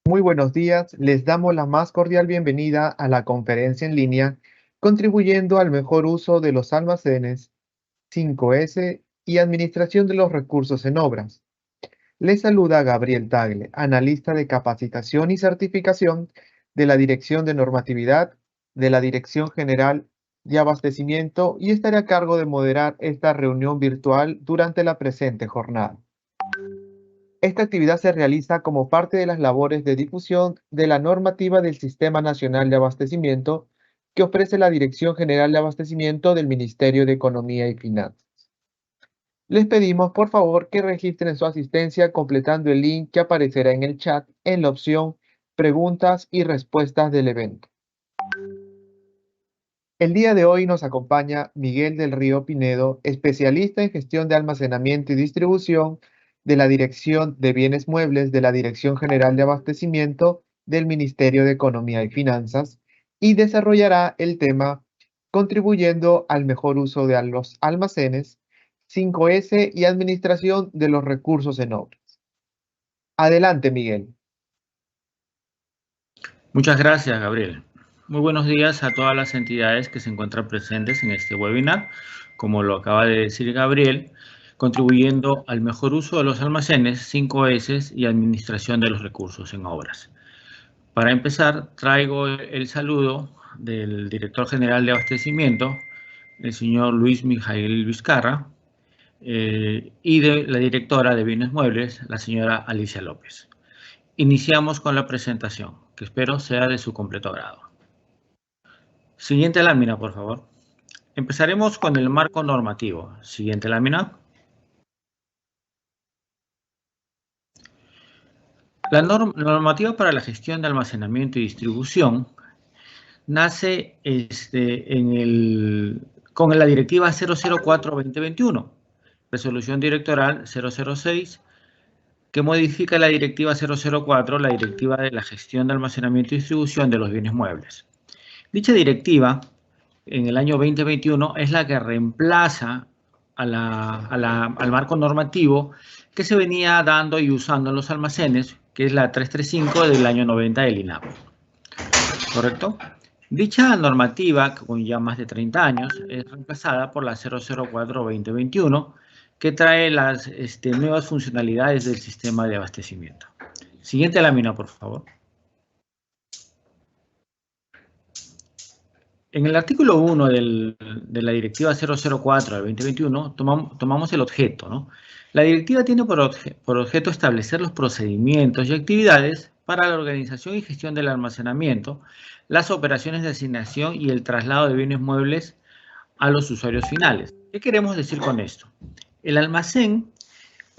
Muy buenos días, les damos la más cordial bienvenida a la conferencia en línea, contribuyendo al mejor uso de los almacenes 5S y administración de los recursos en obras. Les saluda Gabriel Tagle, analista de capacitación y certificación de la Dirección de Normatividad de la Dirección General de Abastecimiento y estaré a cargo de moderar esta reunión virtual durante la presente jornada. Esta actividad se realiza como parte de las labores de difusión de la normativa del Sistema Nacional de Abastecimiento que ofrece la Dirección General de Abastecimiento del Ministerio de Economía y Finanzas. Les pedimos por favor que registren su asistencia completando el link que aparecerá en el chat en la opción Preguntas y respuestas del evento. El día de hoy nos acompaña Miguel del Río Pinedo, especialista en gestión de almacenamiento y distribución de la Dirección de Bienes Muebles de la Dirección General de Abastecimiento del Ministerio de Economía y Finanzas y desarrollará el tema contribuyendo al mejor uso de los almacenes, 5S y administración de los recursos en obras. Adelante, Miguel. Muchas gracias, Gabriel. Muy buenos días a todas las entidades que se encuentran presentes en este webinar. Como lo acaba de decir Gabriel, contribuyendo al mejor uso de los almacenes, 5S y administración de los recursos en obras. Para empezar, traigo el saludo del director general de abastecimiento, el señor Luis Mijail Vizcarra, y de la directora de bienes muebles, la señora Alicia López. Iniciamos con la presentación, que espero sea de su completo agrado. Siguiente lámina, por favor. Empezaremos con el marco normativo. Siguiente lámina. La normativa para la gestión de almacenamiento y distribución nace con la Directiva 004-2021, Resolución Directoral 006, que modifica la Directiva 004, la Directiva de la Gestión de Almacenamiento y Distribución de los Bienes Muebles. Dicha directiva, en el año 2021, es la que reemplaza al marco normativo que se venía dando y usando en los almacenes, que es la 335 del año 90 del INAP. ¿Correcto? Dicha normativa, con ya más de 30 años, es reemplazada por la 004-2021, que trae las nuevas funcionalidades del sistema de abastecimiento. Siguiente lámina, por favor. En el artículo 1 de la Directiva 004 del 2021 tomamos el objeto, ¿no? La directiva tiene por objeto establecer los procedimientos y actividades para la organización y gestión del almacenamiento, las operaciones de asignación y el traslado de bienes muebles a los usuarios finales. ¿Qué queremos decir con esto? El almacén,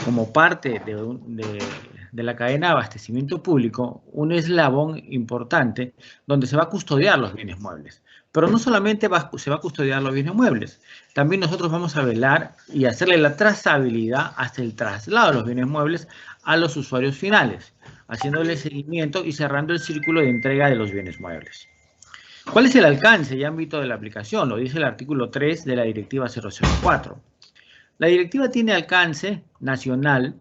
como parte de la cadena de abastecimiento público, un eslabón importante donde se va a custodiar los bienes muebles. Pero no solamente se va a custodiar los bienes muebles, también nosotros vamos a velar y hacerle la trazabilidad hasta el traslado de los bienes muebles a los usuarios finales, haciéndole seguimiento y cerrando el círculo de entrega de los bienes muebles. ¿Cuál es el alcance y ámbito de la aplicación? Lo dice el artículo 3 de la Directiva 004. La directiva tiene alcance nacional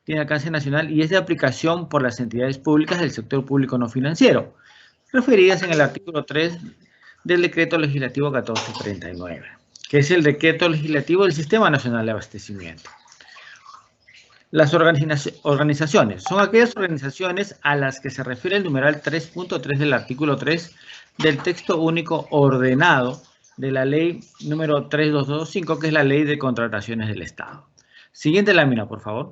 y es de aplicación por las entidades públicas del sector público no financiero, referidas en el artículo 3 del Decreto Legislativo 1439, que es el Decreto Legislativo del Sistema Nacional de Abastecimiento. Las organizaciones son aquellas organizaciones a las que se refiere el numeral 3.3 del artículo 3 del texto único ordenado de la ley número 3225, que es la ley de contrataciones del Estado. Siguiente lámina, por favor.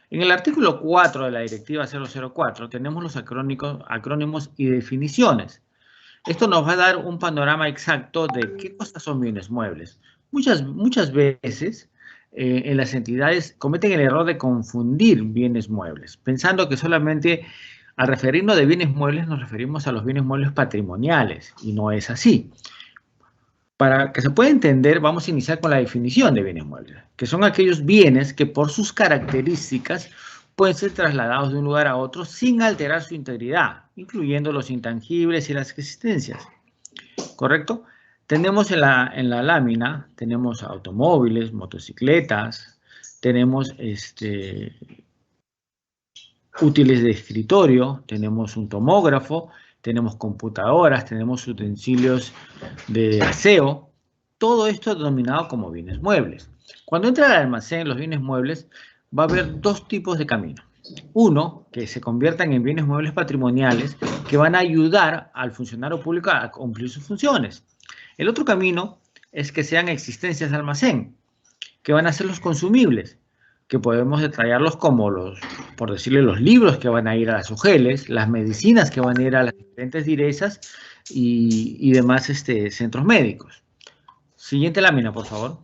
En el artículo 4 de la Directiva 004 tenemos los acrónimos y definiciones. Esto nos va a dar un panorama exacto de qué cosas son bienes muebles. Muchas veces en las entidades cometen el error de confundir bienes muebles, pensando que solamente al referirnos de bienes muebles nos referimos a los bienes muebles patrimoniales, y no es así. Para que se pueda entender, vamos a iniciar con la definición de bienes muebles, que son aquellos bienes que por sus características pueden ser trasladados de un lugar a otro sin alterar su integridad, incluyendo los intangibles y las existencias. ¿Correcto? Tenemos en la lámina, tenemos automóviles, motocicletas, tenemos útiles de escritorio, tenemos un tomógrafo, tenemos computadoras, tenemos utensilios de aseo. Todo esto es denominado como bienes muebles. Cuando entra al almacén los bienes muebles, va a haber dos tipos de camino. Uno, que se conviertan en bienes muebles patrimoniales que van a ayudar al funcionario público a cumplir sus funciones. El otro camino es que sean existencias de almacén, que van a ser los consumibles, que podemos detallarlos como por decirle, los libros que van a ir a las UGELes, las medicinas que van a ir a las diferentes direzas y demás centros médicos. Siguiente lámina, por favor.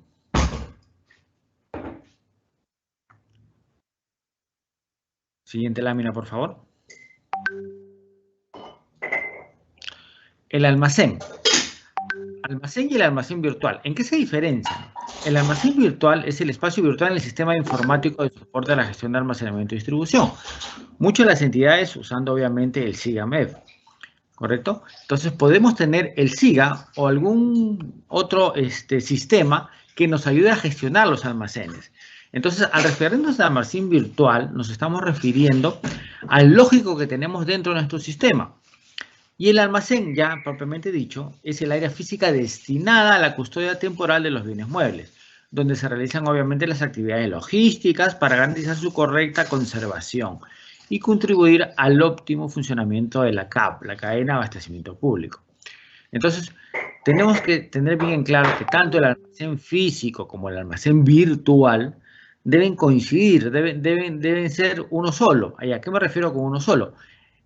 Siguiente lámina, por favor. El almacén. Almacén y el almacén virtual. ¿En qué se diferencian? El almacén virtual es el espacio virtual en el sistema informático de soporte a la gestión de almacenamiento y distribución. Muchas de las entidades usando obviamente el SIGA-MEF, ¿correcto? Entonces podemos tener el SIGA o algún otro sistema que nos ayude a gestionar los almacenes. Entonces, al referirnos al almacén virtual, nos estamos refiriendo al lógico que tenemos dentro de nuestro sistema. Y el almacén, ya propiamente dicho, es el área física destinada a la custodia temporal de los bienes muebles, donde se realizan obviamente las actividades logísticas para garantizar su correcta conservación y contribuir al óptimo funcionamiento de la CAP, la cadena de abastecimiento público. Entonces, tenemos que tener bien claro que tanto el almacén físico como el almacén virtual deben coincidir, deben ser uno solo. ¿A qué me refiero con uno solo?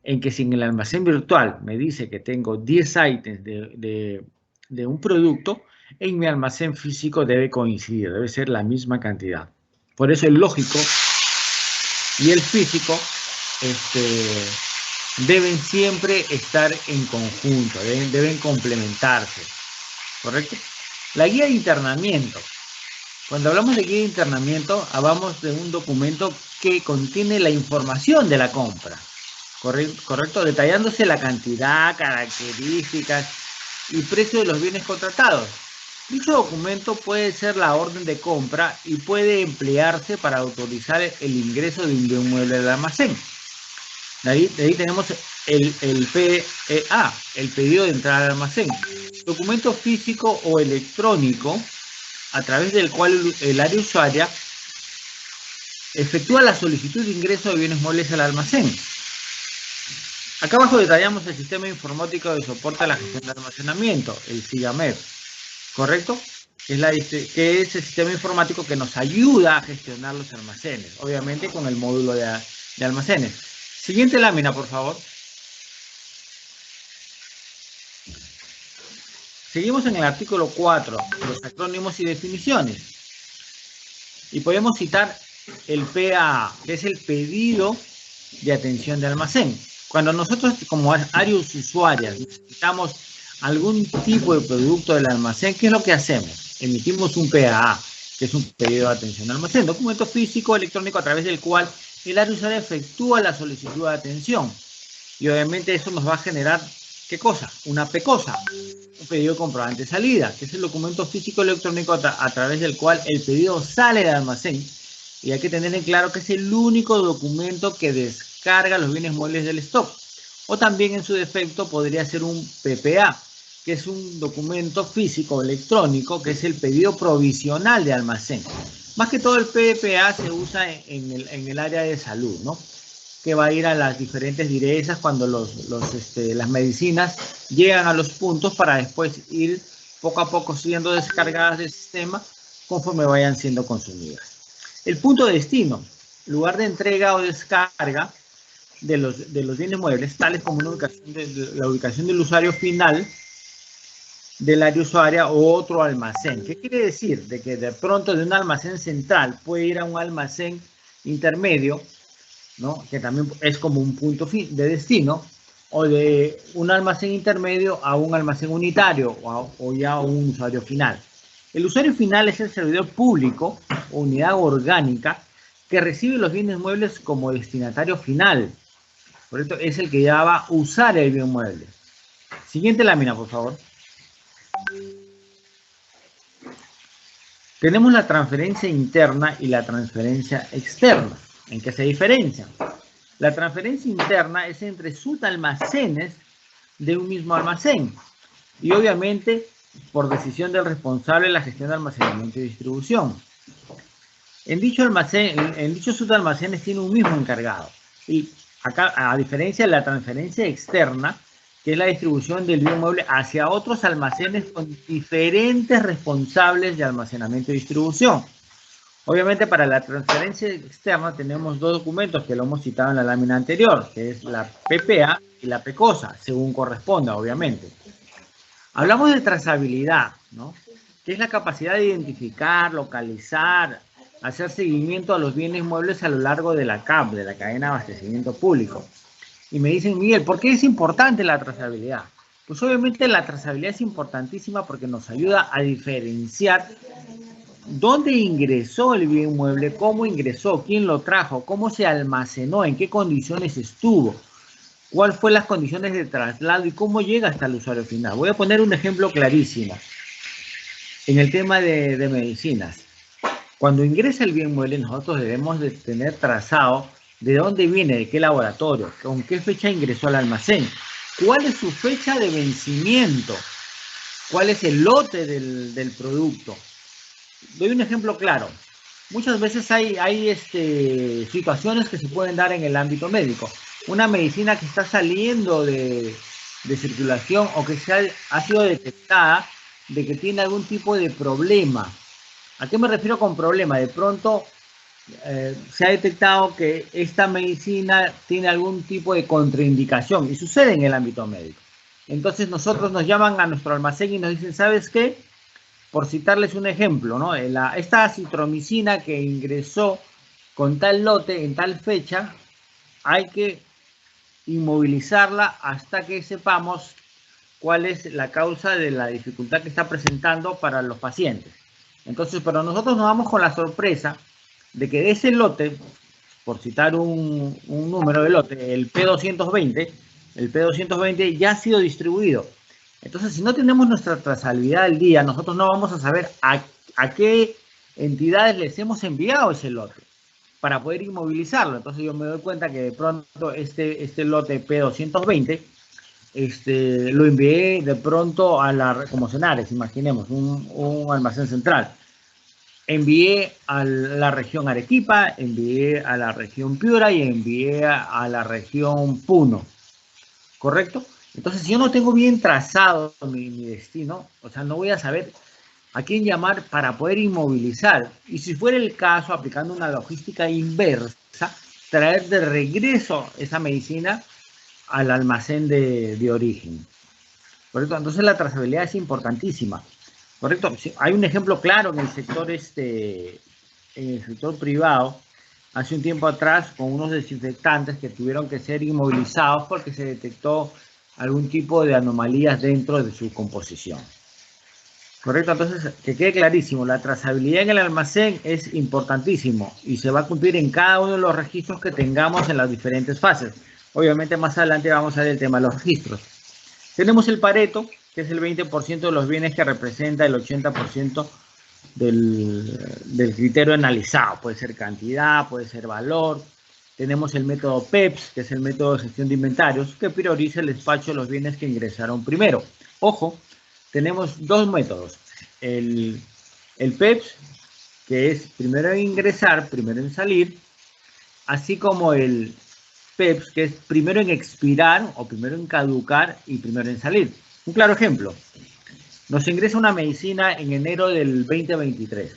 En que si en el almacén virtual me dice que tengo 10 ítems de un producto, en mi almacén físico debe coincidir, debe ser la misma cantidad. Por eso el lógico y el físico deben siempre estar en conjunto, deben complementarse, ¿correcto? La guía de internamiento. Cuando hablamos de guía de internamiento, hablamos de un documento que contiene la información de la compra, ¿correcto? Detallándose la cantidad, características y precio de los bienes contratados. Dicho documento puede ser la orden de compra y puede emplearse para autorizar el ingreso de un bien mueble al almacén. De ahí tenemos el PEA, el pedido de entrada al almacén. Documento físico o electrónico a través del cual el área usuaria efectúa la solicitud de ingreso de bienes muebles al almacén. Acá abajo detallamos el sistema informático de soporte a la gestión de almacenamiento, el SIGA-MEF, ¿correcto? Que es el sistema informático que nos ayuda a gestionar los almacenes, obviamente con el módulo de almacenes. Siguiente lámina, por favor. Seguimos en el artículo 4, los acrónimos y definiciones. Y podemos citar el PAA, que es el pedido de atención de almacén. Cuando nosotros como áreas usuarias necesitamos algún tipo de producto del almacén, ¿qué es lo que hacemos? Emitimos un PAA, que es un pedido de atención al almacén, documento físico electrónico a través del cual el área usuaria efectúa la solicitud de atención. Y obviamente eso nos va a generar, ¿qué cosa? Una PECOSA, un pedido de comprobante de salida, que es el documento físico electrónico a través del cual el pedido sale del almacén. Y hay que tener en claro que es el único documento que descarga los bienes muebles del stock. O también en su defecto podría ser un PPA, que es un documento físico electrónico, que es el pedido provisional de almacén. Más que todo el PPA se usa en el área de salud, ¿no? Que va a ir a las diferentes direzas cuando las medicinas llegan a los puntos para después ir poco a poco siendo descargadas del sistema conforme vayan siendo consumidas. El punto de destino, lugar de entrega o descarga de los bienes muebles, tales como la ubicación del usuario final del área usuaria o otro almacén. ¿Qué quiere decir? De que de pronto de un almacén central puede ir a un almacén intermedio, ¿no? Que también es como un punto de destino, o de un almacén intermedio a un almacén unitario o ya a un usuario final. El usuario final es el servidor público o unidad orgánica que recibe los bienes muebles como destinatario final. Por esto es el que ya va a usar el bien mueble. Siguiente lámina, por favor. Tenemos la transferencia interna y la transferencia externa. ¿En qué se diferencian? La transferencia interna es entre subalmacenes de un mismo almacén. Y obviamente, por decisión del responsable de la gestión de almacenamiento y distribución. En dichos subalmacenes tiene un mismo encargado. Y acá, a diferencia de la transferencia externa, que es la distribución del bien mueble hacia otros almacenes con diferentes responsables de almacenamiento y distribución. Obviamente, para la transferencia externa tenemos dos documentos que lo hemos citado en la lámina anterior, que es la PPA y la PECOSA, según corresponda, obviamente. Hablamos de trazabilidad, ¿no? Que es la capacidad de identificar, localizar, hacer seguimiento a los bienes muebles a lo largo de la CAP, de la cadena de abastecimiento público. Y me dicen, Miguel, ¿por qué es importante la trazabilidad? Pues obviamente la trazabilidad es importantísima porque nos ayuda a diferenciar dónde ingresó el bien mueble, cómo ingresó, quién lo trajo, cómo se almacenó, en qué condiciones estuvo, cuáles fueron las condiciones de traslado y cómo llega hasta el usuario final. Voy a poner un ejemplo clarísimo. En el tema de medicinas, cuando ingresa el bien mueble, nosotros debemos de tener trazado de dónde viene, de qué laboratorio, con qué fecha ingresó al almacén, cuál es su fecha de vencimiento, cuál es el lote del producto. Doy un ejemplo claro. Muchas veces hay situaciones que se pueden dar en el ámbito médico. Una medicina que está saliendo de circulación o que ha sido detectada de que tiene algún tipo de problema. ¿A qué me refiero con problema? De pronto se ha detectado que esta medicina tiene algún tipo de contraindicación y sucede en el ámbito médico. Entonces nosotros nos llaman a nuestro almacén y nos dicen, ¿sabes qué? Por citarles un ejemplo, ¿no? Esta acitromicina que ingresó con tal lote en tal fecha, hay que inmovilizarla hasta que sepamos cuál es la causa de la dificultad que está presentando para los pacientes. Entonces, pero nosotros nos vamos con la sorpresa de que de ese lote, por citar un número de lote, el P220 ya ha sido distribuido. Entonces, si no tenemos nuestra trazabilidad del día, nosotros no vamos a saber a qué entidades les hemos enviado ese lote para poder inmovilizarlo. Entonces yo me doy cuenta que de pronto este lote P220 lo envié de pronto como Senares, imaginemos, un almacén central. Envié a la región Arequipa, envié a la región Piura y envié a la región Puno, ¿correcto? Entonces, si yo no tengo bien trazado mi destino, o sea, no voy a saber a quién llamar para poder inmovilizar. Y si fuera el caso, aplicando una logística inversa, traer de regreso esa medicina al almacén de origen. ¿Correcto? Entonces la trazabilidad es importantísima. ¿Correcto? Hay un ejemplo claro en el sector privado, hace un tiempo atrás, con unos desinfectantes que tuvieron que ser inmovilizados porque se detectó algún tipo de anomalías dentro de su composición. Correcto, entonces que quede clarísimo, la trazabilidad en el almacén es importantísimo y se va a cumplir en cada uno de los registros que tengamos en las diferentes fases. Obviamente más adelante vamos a ver el tema de los registros. Tenemos el Pareto, que es el 20% de los bienes que representa el 80% del criterio analizado. Puede ser cantidad, puede ser valor. Tenemos el método PEPS, que es el método de gestión de inventarios, que prioriza el despacho de los bienes que ingresaron primero. Ojo, tenemos dos métodos. El PEPS, que es primero en ingresar, primero en salir, así como el PEPS, que es primero en expirar o primero en caducar y primero en salir. Un claro ejemplo. Nos ingresa una medicina en enero del 2023.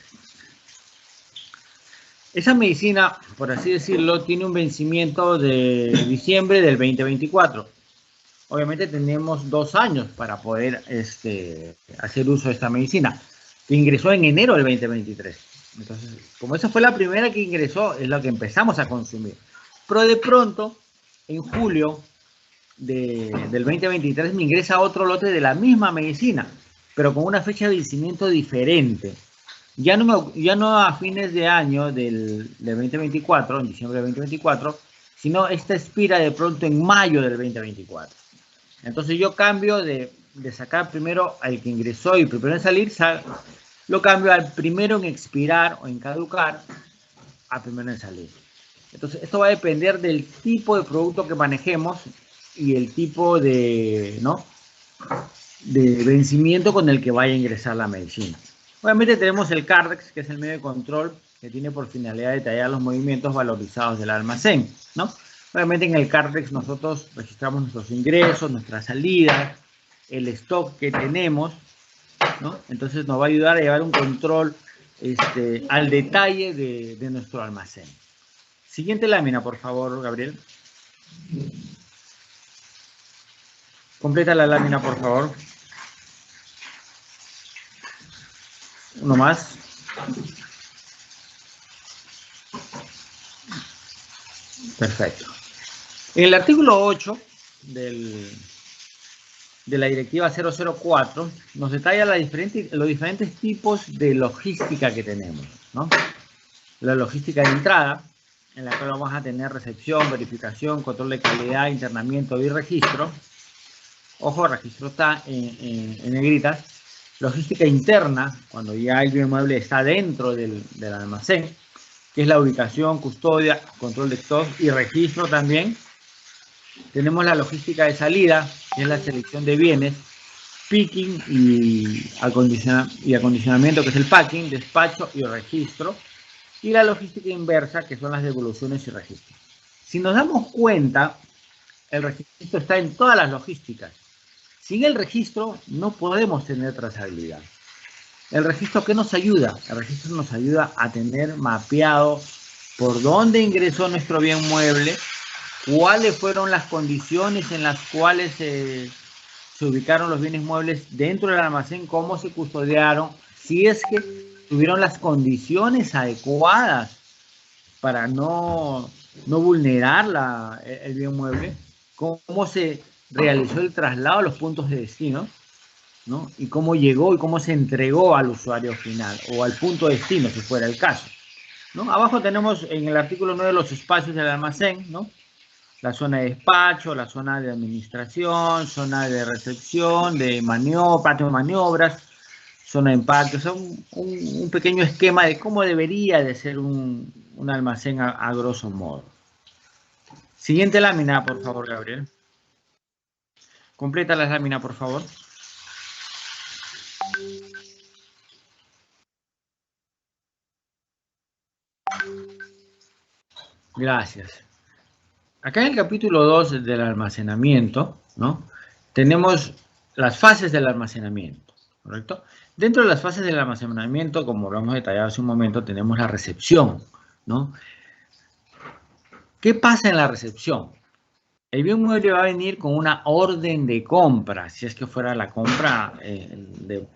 Esa medicina, por así decirlo, tiene un vencimiento de diciembre del 2024. Obviamente tenemos 2 años para poder hacer uso de esta medicina, que ingresó en enero del 2023. Entonces, como esa fue la primera que ingresó, es la que empezamos a consumir. Pero de pronto, en julio del 2023, me ingresa otro lote de la misma medicina, pero con una fecha de vencimiento diferente. Ya no a fines de año del 2024, en diciembre del 2024, sino esta expira de pronto en mayo del 2024. Entonces yo cambio de sacar primero al que ingresó y primero en salir, lo cambio al primero en expirar o en caducar a primero en salir. Entonces, esto va a depender del tipo de producto que manejemos y el tipo de, ¿no?, de vencimiento con el que vaya a ingresar la medicina. Obviamente tenemos el CARDEX, que es el medio de control que tiene por finalidad detallar los movimientos valorizados del almacén, ¿no? Obviamente en el CARDEX nosotros registramos nuestros ingresos, nuestras salidas, el stock que tenemos, ¿no? Entonces nos va a ayudar a llevar un control al detalle de nuestro almacén. Siguiente lámina, por favor, Gabriel. Completa la lámina, por favor. Uno más. Perfecto. En el artículo 8 de la directiva 004 nos detalla los diferentes tipos de logística que tenemos, ¿no? La logística de entrada, en la cual vamos a tener recepción, verificación, control de calidad, internamiento y registro. Ojo, el registro está en negritas. Logística interna, cuando ya el bien mueble está dentro del almacén, que es la ubicación, custodia, control de stock y registro también. Tenemos la logística de salida, que es la selección de bienes, picking y acondicionamiento, que es el packing, despacho y registro. Y la logística inversa, que son las devoluciones y registros. Si nos damos cuenta, el registro está en todas las logísticas. Sin el registro no podemos tener trazabilidad. ¿El registro qué nos ayuda? El registro nos ayuda a tener mapeado por dónde ingresó nuestro bien mueble, cuáles fueron las condiciones en las cuales se ubicaron los bienes muebles dentro del almacén, cómo se custodiaron, si es que tuvieron las condiciones adecuadas para no vulnerar el bien mueble, cómo se realizó el traslado a los puntos de destino, ¿no? Y cómo llegó y cómo se entregó al usuario final o al punto de destino, si fuera el caso, ¿no? Abajo tenemos en el artículo 9 los espacios del almacén, ¿no? La zona de despacho, la zona de administración, zona de recepción, de patio de maniobras, zona de empaque. O sea, un pequeño esquema de cómo debería de ser un almacén a grosso modo. Siguiente lámina, por favor, Gabriel. Completa la lámina, por favor. Gracias. Acá en el capítulo 2 del almacenamiento, ¿no?, tenemos las fases del almacenamiento, ¿correcto? Dentro de las fases del almacenamiento, como lo hemos detallado hace un momento, tenemos la recepción, ¿no? ¿Qué pasa en la recepción? El bien mueble va a venir con una orden de compra, si es que fuera la compra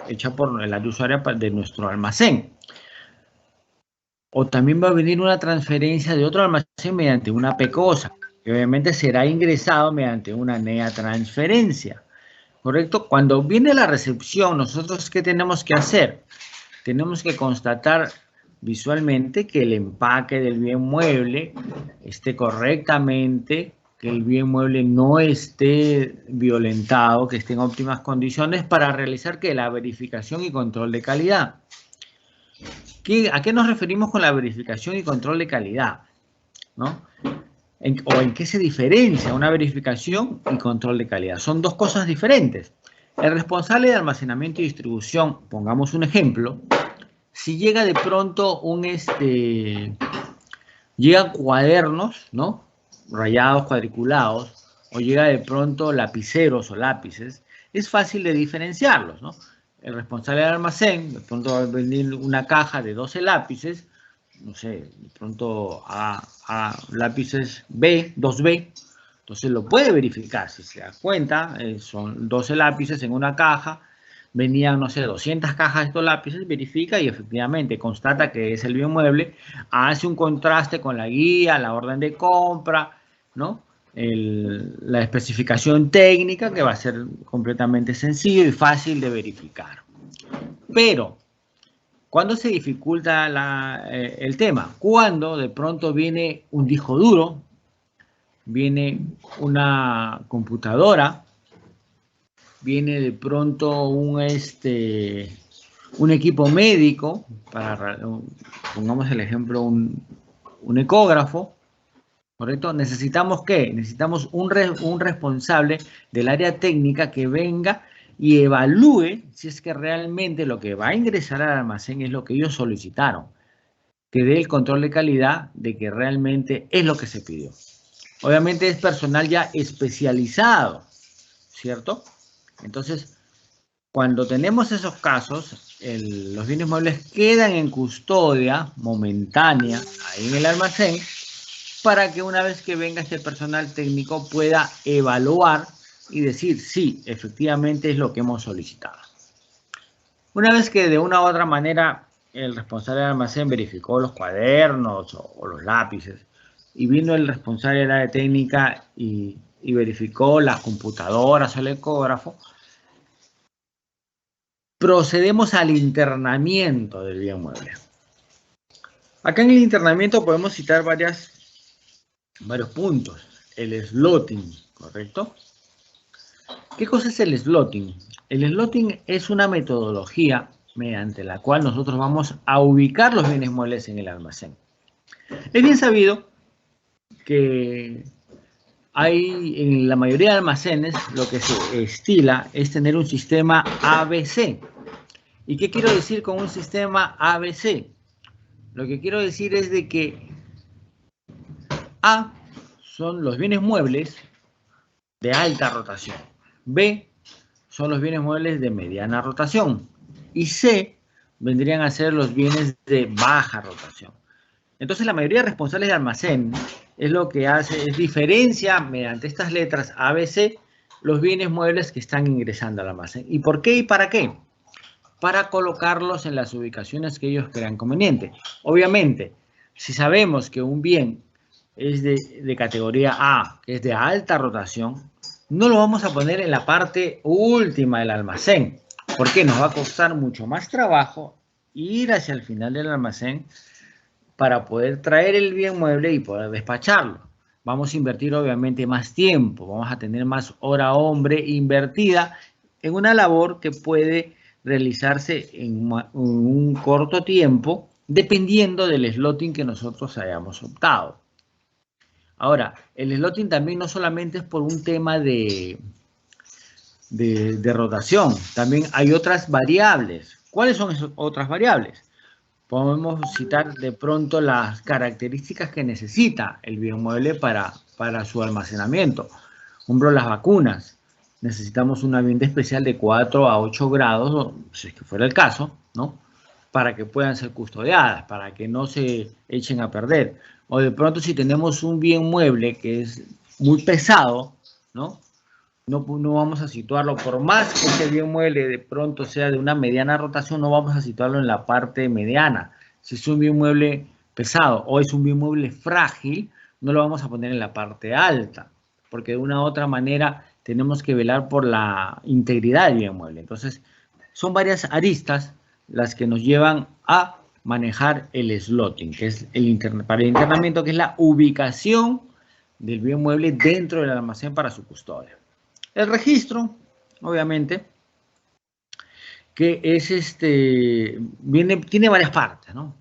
hecha por el usuario de nuestro almacén. O también va a venir una transferencia de otro almacén mediante una PECOSA, que obviamente será ingresado mediante una NEA transferencia, ¿correcto? Cuando viene la recepción, nosotros ¿qué tenemos que hacer? Tenemos que constatar visualmente que el empaque del bien mueble esté correctamente, que el bien mueble no esté violentado, que esté en óptimas condiciones para realizar la verificación y control de calidad. ¿A qué nos referimos con la verificación y control de calidad? ¿No? ¿En qué se diferencia una verificación y control de calidad? Son dos cosas diferentes. El responsable de almacenamiento y distribución, pongamos un ejemplo, si llega de pronto llegan cuadernos, ¿no?, rayados, cuadriculados, o llega de pronto lapiceros o lápices, es fácil de diferenciarlos, ¿no? El responsable del almacén, de pronto va a venir una caja de 12 lápices, no sé, de pronto a lápices B, 2B, entonces lo puede verificar, si se da cuenta, son 12 lápices en una caja, venían, no sé, 200 cajas de estos lápices, verifica y efectivamente constata que es el bien mueble, hace un contraste con la guía, la orden de compra, ¿no?, la especificación técnica, que va a ser completamente sencillo y fácil de verificar. Pero, ¿cuándo se dificulta el tema? Cuando de pronto viene un disco duro, viene una computadora, viene de pronto un equipo médico, pongamos el ejemplo, un ecógrafo, ¿correcto? ¿Necesitamos qué? Necesitamos un responsable del área técnica que venga y evalúe si es que realmente lo que va a ingresar al almacén es lo que ellos solicitaron, que dé el control de calidad de que realmente es lo que se pidió. Obviamente es personal ya especializado, ¿cierto? Entonces, cuando tenemos esos casos, los bienes muebles quedan en custodia momentánea ahí en el almacén para que una vez que venga este personal técnico pueda evaluar y decir, sí, efectivamente es lo que hemos solicitado. Una vez que de una u otra manera el responsable del almacén verificó los cuadernos o los lápices y vino el responsable del área técnica y verificó las computadoras o el ecógrafo, procedemos al internamiento del bien mueble. Acá en el internamiento podemos citar varios puntos. El slotting, ¿correcto? ¿Qué cosa es el slotting? El slotting es una metodología mediante la cual nosotros vamos a ubicar los bienes muebles en el almacén. Es bien sabido que hay en la mayoría de almacenes lo que se estila es tener un sistema ABC. ¿Y qué quiero decir con un sistema ABC? Lo que quiero decir es de que A son los bienes muebles de alta rotación. B son los bienes muebles de mediana rotación. Y C vendrían a ser los bienes de baja rotación. Entonces la mayoría de responsables de almacén es lo que hace, es diferencia mediante estas letras ABC los bienes muebles que están ingresando al almacén. ¿Y por qué y para qué? Para colocarlos en las ubicaciones que ellos crean conveniente. Obviamente, si sabemos que un bien es de categoría A, que es de alta rotación, no lo vamos a poner en la parte última del almacén, porque nos va a costar mucho más trabajo ir hacia el final del almacén para poder traer el bien mueble y poder despacharlo. Vamos a invertir obviamente más tiempo, vamos a tener más hora hombre invertida en una labor que puede realizarse en un corto tiempo, dependiendo del slotting que nosotros hayamos optado. Ahora, el slotting también no solamente es por un tema de rotación, también hay otras variables. ¿Cuáles son esas otras variables? Podemos citar de pronto las características que necesita el bien mueble para su almacenamiento. Por ejemplo, las vacunas. Necesitamos un ambiente especial de 4 a 8 grados, si es que fuera el caso, ¿no? Para que puedan ser custodiadas, para que no se echen a perder. O de pronto si tenemos un bien mueble que es muy pesado, ¿no? No vamos a situarlo, por más que ese bien mueble de pronto sea de una mediana rotación, no vamos a situarlo en la parte mediana. Si es un bien mueble pesado o es un bien mueble frágil, no lo vamos a poner en la parte alta, porque de una u otra manera tenemos que velar por la integridad del bien mueble. Entonces, son varias aristas las que nos llevan a manejar el slotting, que es para el internamiento, que es la ubicación del bien mueble dentro del almacén para su custodia. El registro, obviamente, que es tiene varias partes, ¿no?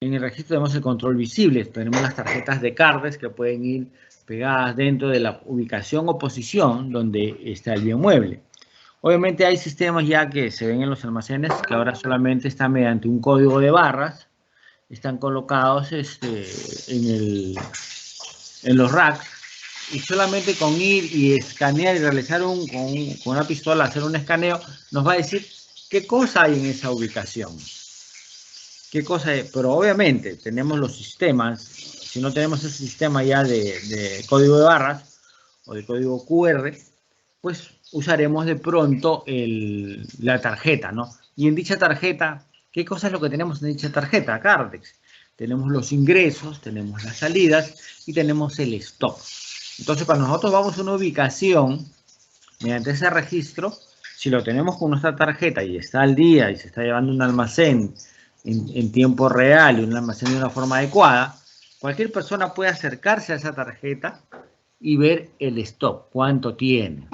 En el registro tenemos el control visible, tenemos las tarjetas de cards que pueden ir pegadas dentro de la ubicación o posición donde está el bien mueble. Obviamente hay sistemas ya que se ven en los almacenes que ahora solamente están mediante un código de barras, están colocados en los racks, y solamente con ir y escanear y realizar con una pistola, hacer un escaneo, nos va a decir qué cosa hay en esa ubicación. ¿Qué cosa es? Pero obviamente tenemos los sistemas, si no tenemos ese sistema ya de código de barras o de código QR, pues usaremos de pronto la tarjeta, ¿no? Y en dicha tarjeta, ¿qué cosa es lo que tenemos en dicha tarjeta? Cardex. Tenemos los ingresos, tenemos las salidas y tenemos el stock. Entonces, cuando nosotros vamos a una ubicación, mediante ese registro, si lo tenemos con nuestra tarjeta y está al día y se está llevando un almacén en tiempo real y un almacén de una forma adecuada, cualquier persona puede acercarse a esa tarjeta y ver el stock, cuánto tiene,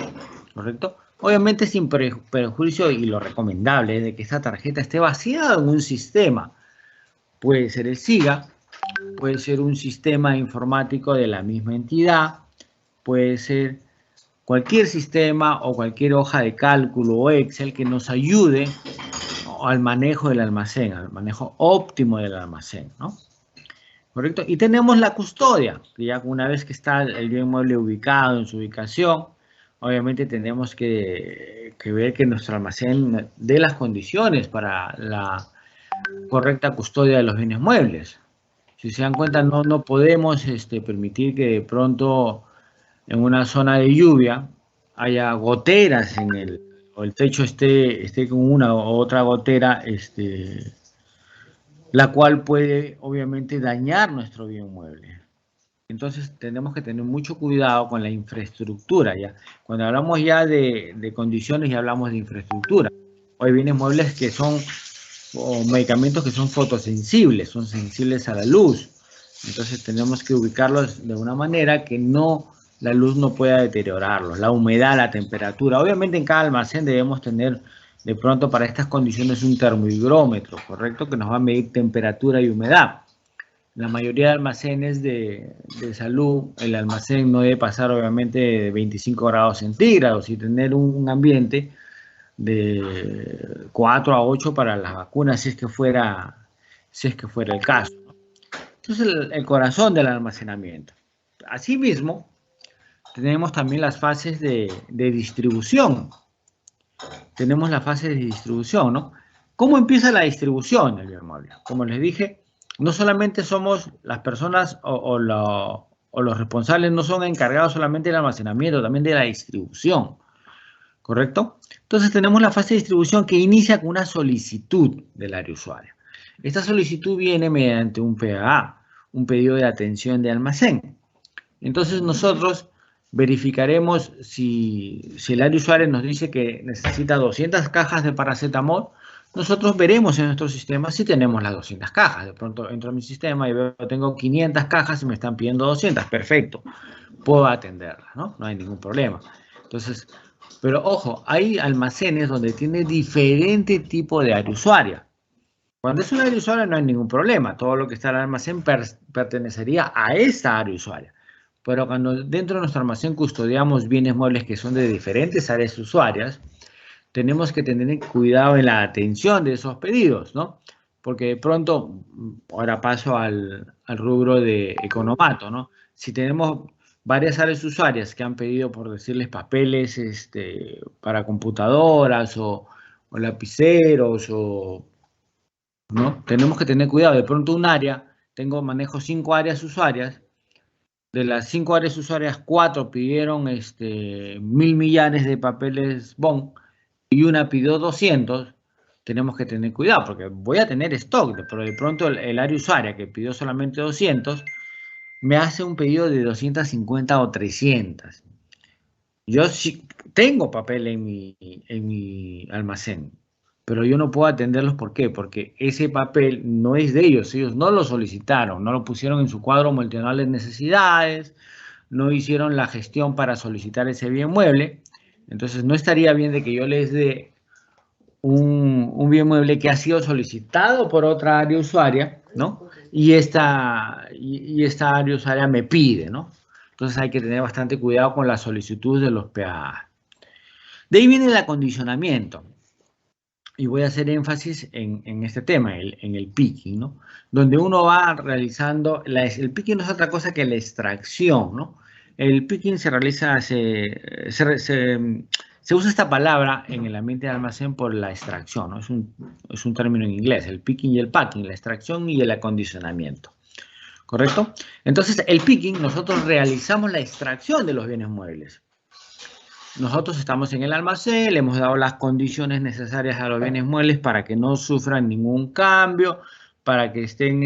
¿correcto? Obviamente sin perjuicio, y lo recomendable es de que esta tarjeta esté vaciada en un sistema. Puede ser el SIGA, puede ser un sistema informático de la misma entidad, puede ser cualquier sistema o cualquier hoja de cálculo o Excel que nos ayude al manejo del almacén, al manejo óptimo del almacén, ¿no? ¿Correcto? Y tenemos la custodia, que ya una vez que está el bien mueble ubicado en su ubicación, obviamente tenemos que ver que nuestro almacén dé las condiciones para la correcta custodia de los bienes muebles. Si se dan cuenta, no podemos permitir que de pronto en una zona de lluvia haya goteras o el techo esté con una u otra gotera, la cual puede obviamente dañar nuestro bien mueble. Entonces tenemos que tener mucho cuidado con la infraestructura, ¿ya? Cuando hablamos ya de condiciones, ya hablamos de infraestructura. Hay bienes muebles que son, o medicamentos que son fotosensibles, son sensibles a la luz. Entonces tenemos que ubicarlos de una manera que la luz no pueda deteriorarlos, la humedad, la temperatura. Obviamente en cada almacén debemos tener de pronto para estas condiciones un termohigrómetro, ¿correcto? Que nos va a medir temperatura y humedad. La mayoría de almacenes de salud, el almacén no debe pasar obviamente de 25 grados centígrados y tener un ambiente de 4 a 8 para las vacunas si es que fuera el caso. Entonces el corazón del almacenamiento. Asimismo, tenemos también las fases de distribución. Tenemos la fase de distribución, ¿no? ¿Cómo empieza la distribución del bien mueble? Como les dije, no solamente somos las personas o los responsables, no son encargados solamente del almacenamiento, también de la distribución, ¿correcto? Entonces tenemos la fase de distribución que inicia con una solicitud del área usuaria. Esta solicitud viene mediante un PAA, un pedido de atención de almacén. Entonces nosotros verificaremos si el área usuaria nos dice que necesita 200 cajas de paracetamol, nosotros veremos en nuestro sistema si tenemos las 200 cajas. De pronto entro a mi sistema y veo que tengo 500 cajas y me están pidiendo 200. Perfecto, puedo atenderlas, ¿no? No hay ningún problema. Entonces, pero ojo, hay almacenes donde tiene diferente tipo de área usuaria. Cuando es un área usuaria no hay ningún problema. Todo lo que está en el almacén pertenecería a esa área usuaria. Pero cuando dentro de nuestro almacén custodiamos bienes muebles que son de diferentes áreas usuarias, tenemos que tener cuidado en la atención de esos pedidos, ¿no? Porque de pronto, ahora paso al rubro de economato, ¿no? Si tenemos varias áreas usuarias que han pedido, por decirles, papeles para computadoras o lapiceros ¿no? Tenemos que tener cuidado. De pronto un área, manejo 5 áreas usuarias. De las 5 áreas usuarias, 4 pidieron 1.000 millares de papeles BON y una pidió 200. Tenemos que tener cuidado porque voy a tener stock, pero de pronto el área usuaria que pidió solamente 200 me hace un pedido de 250 o 300. Yo sí tengo papel en mi almacén, pero yo no puedo atenderlos. ¿Por qué? Porque ese papel no es de ellos no lo solicitaron, no lo pusieron en su cuadro multinacional de necesidades, no hicieron la gestión para solicitar ese bien mueble. Entonces no estaría bien de que yo les dé un bien mueble que ha sido solicitado por otra área usuaria, ¿no? Y esta área usuaria me pide, ¿no? Entonces hay que tener bastante cuidado con la solicitud de los PAA. De ahí viene el acondicionamiento. Y voy a hacer énfasis en este tema, en el picking, ¿no? Donde uno va realizando, el picking no es otra cosa que la extracción, ¿no? El picking se realiza, se usa esta palabra en el ambiente de almacén por la extracción, ¿no? Es un término en inglés, el picking y el packing, la extracción y el acondicionamiento, ¿correcto? Entonces, el picking, nosotros realizamos la extracción de los bienes muebles. Nosotros estamos en el almacén, le hemos dado las condiciones necesarias a los bienes muebles para que no sufran ningún cambio, para que estén,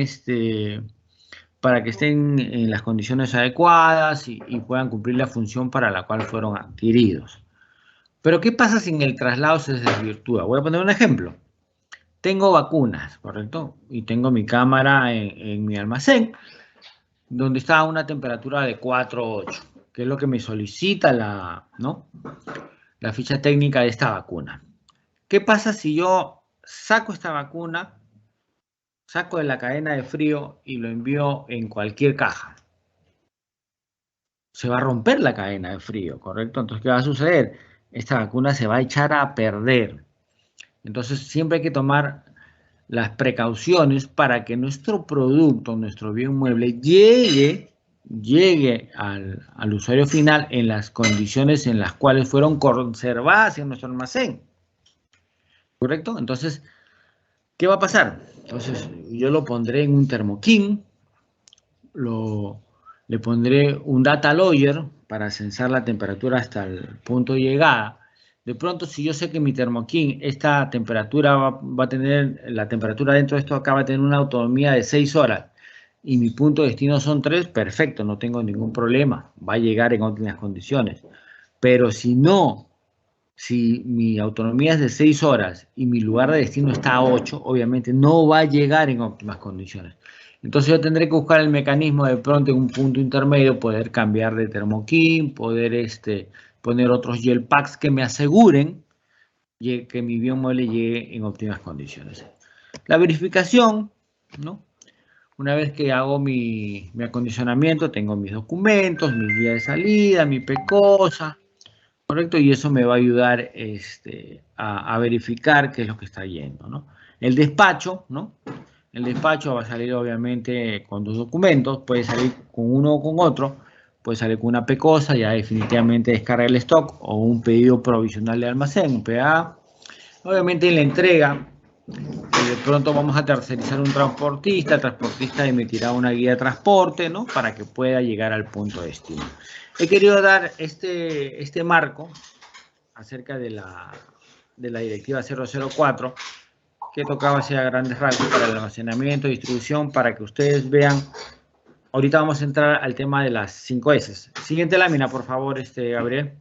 en las condiciones adecuadas y puedan cumplir la función para la cual fueron adquiridos. Pero, ¿qué pasa si en el traslado se desvirtúa? Voy a poner un ejemplo. Tengo vacunas, ¿correcto? Y tengo mi cámara en mi almacén, donde está a una temperatura de 4,8, que es lo que me solicita la ficha técnica de esta vacuna. ¿Qué pasa si yo saco esta vacuna saco de la cadena de frío y lo envío en cualquier caja. Se va a romper la cadena de frío, ¿correcto? Entonces, ¿qué va a suceder? Esta vacuna se va a echar a perder. Entonces, siempre hay que tomar las precauciones para que nuestro producto, nuestro bien mueble, llegue al usuario final en las condiciones en las cuales fueron conservadas en nuestro almacén. ¿Correcto? Entonces, ¿qué va a pasar? Entonces, yo lo pondré en un termoquín, le pondré un data logger para censar la temperatura hasta el punto de llegada. De pronto, si yo sé que mi termoquín, esta temperatura va a tener, la temperatura dentro de esto acá va a tener una autonomía de 6 horas y mi punto de destino son 3, perfecto, no tengo ningún problema, va a llegar en óptimas condiciones. Pero si no, si mi autonomía es de 6 horas y mi lugar de destino está a 8, obviamente no va a llegar en óptimas condiciones. Entonces yo tendré que buscar el mecanismo de pronto en un punto intermedio, poder cambiar de termoquín, poder poner otros gel packs que me aseguren que mi bien mueble llegue en óptimas condiciones. La verificación, ¿no? Una vez que hago mi acondicionamiento, tengo mis documentos, mi guía de salida, mi PECOSA, ¿correcto? Y eso me va a ayudar a verificar qué es lo que está yendo, ¿no? El despacho, ¿no? El despacho va a salir obviamente con 2 documentos, puede salir con uno o con otro, puede salir con una PECOSA, ya definitivamente descarga el stock, o un pedido provisional de almacén, un PA. Obviamente en la entrega, de pronto vamos a tercerizar un transportista, el transportista emitirá una guía de transporte, ¿no? Para que pueda llegar al punto de destino. He querido dar este marco acerca de la directiva 004, que tocaba hacia grandes rasgos para el almacenamiento y distribución, para que ustedes vean. Ahorita vamos a entrar al tema de las 5 S. Siguiente lámina, por favor, Gabriel.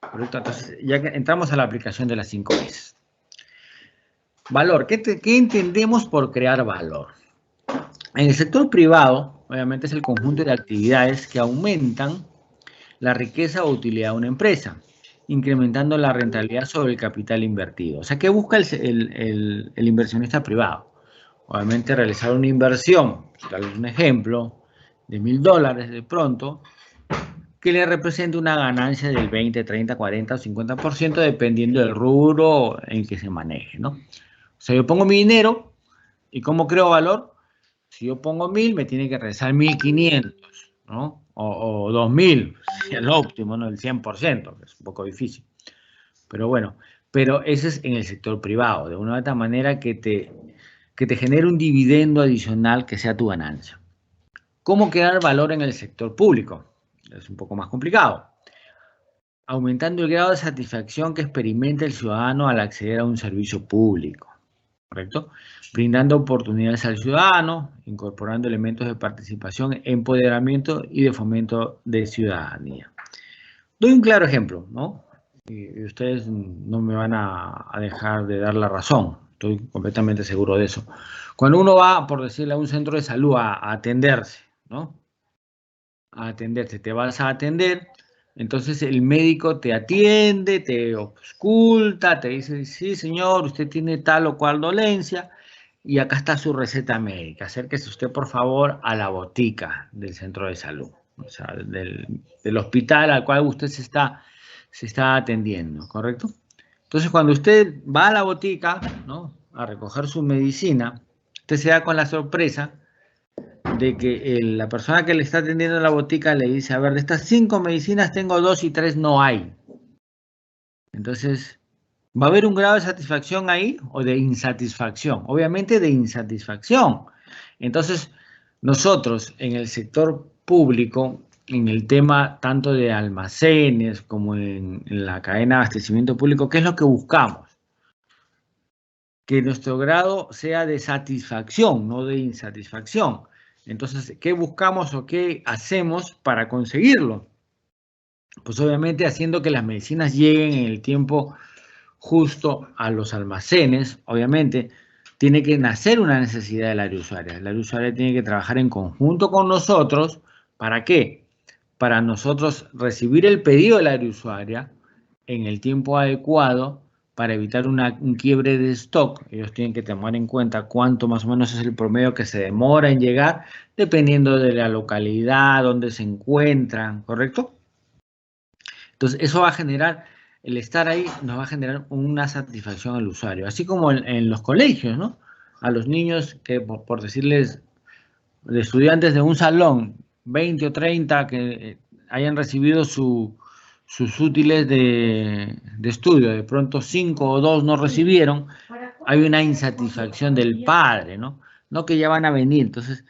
Correcto, entonces ya que entramos a la aplicación de las 5 S. Valor, ¿qué entendemos por crear valor? En el sector privado, obviamente es el conjunto de actividades que aumentan la riqueza o utilidad de una empresa, incrementando la rentabilidad sobre el capital invertido. O sea, ¿qué busca el inversionista privado? Obviamente realizar una inversión, tal vez un ejemplo, de $1000 de pronto, que le represente una ganancia del 20, 30, 40 o 50%, dependiendo del rubro en que se maneje, ¿no? O sea, yo pongo mi dinero y ¿cómo creo valor? Si yo pongo 1000, me tiene que regresar 1500, ¿no? O 2000, el óptimo, ¿no? El 100%, que es un poco difícil. Pero bueno, pero ese es en el sector privado, de una u otra manera que te genere un dividendo adicional que sea tu ganancia. ¿Cómo crear valor en el sector público? Es un poco más complicado. Aumentando el grado de satisfacción que experimenta el ciudadano al acceder a un servicio público, ¿correcto? Brindando oportunidades al ciudadano, incorporando elementos de participación, empoderamiento y de fomento de ciudadanía. Doy un claro ejemplo, ¿no? Y ustedes no me van a dejar de dar la razón, estoy completamente seguro de eso. Cuando uno va, por decirle, a un centro de salud a atenderse, ¿no? A atenderse, te vas a atender, entonces el médico te atiende, te ausculta, te dice, sí señor, usted tiene tal o cual dolencia, y acá está su receta médica. Acérquese usted, por favor, a la botica del centro de salud, o sea, del hospital al cual usted se está atendiendo, ¿correcto? Entonces, cuando usted va a la botica, ¿no?, a recoger su medicina, usted se da con la sorpresa de que la persona que le está atendiendo en la botica le dice, a ver, de estas 5 medicinas tengo 2 y 3 no hay. Entonces, ¿va a haber un grado de satisfacción ahí o de insatisfacción? Obviamente de insatisfacción. Entonces, nosotros en el sector público, en el tema tanto de almacenes como en la cadena de abastecimiento público, ¿qué es lo que buscamos? Que nuestro grado sea de satisfacción, no de insatisfacción. Entonces, ¿qué buscamos o qué hacemos para conseguirlo? Pues obviamente haciendo que las medicinas lleguen en el tiempo justo a los almacenes. Obviamente tiene que nacer una necesidad del área usuaria. El área usuaria tiene que trabajar en conjunto con nosotros. ¿Para qué? Para nosotros recibir el pedido del área usuaria en el tiempo adecuado, para evitar un quiebre de stock. Ellos tienen que tomar en cuenta cuánto más o menos es el promedio que se demora en llegar, dependiendo de la localidad donde se encuentran, ¿correcto? Entonces, eso va a generar, el estar ahí nos va a generar una satisfacción al usuario, así como en los colegios, ¿no? A los niños que, por decirles, de estudiantes de un salón, 20 o 30 que hayan recibido sus útiles de estudio, de pronto 5 o 2 no recibieron, hay una insatisfacción del padre, ¿no? No que ya van a venir. Entonces,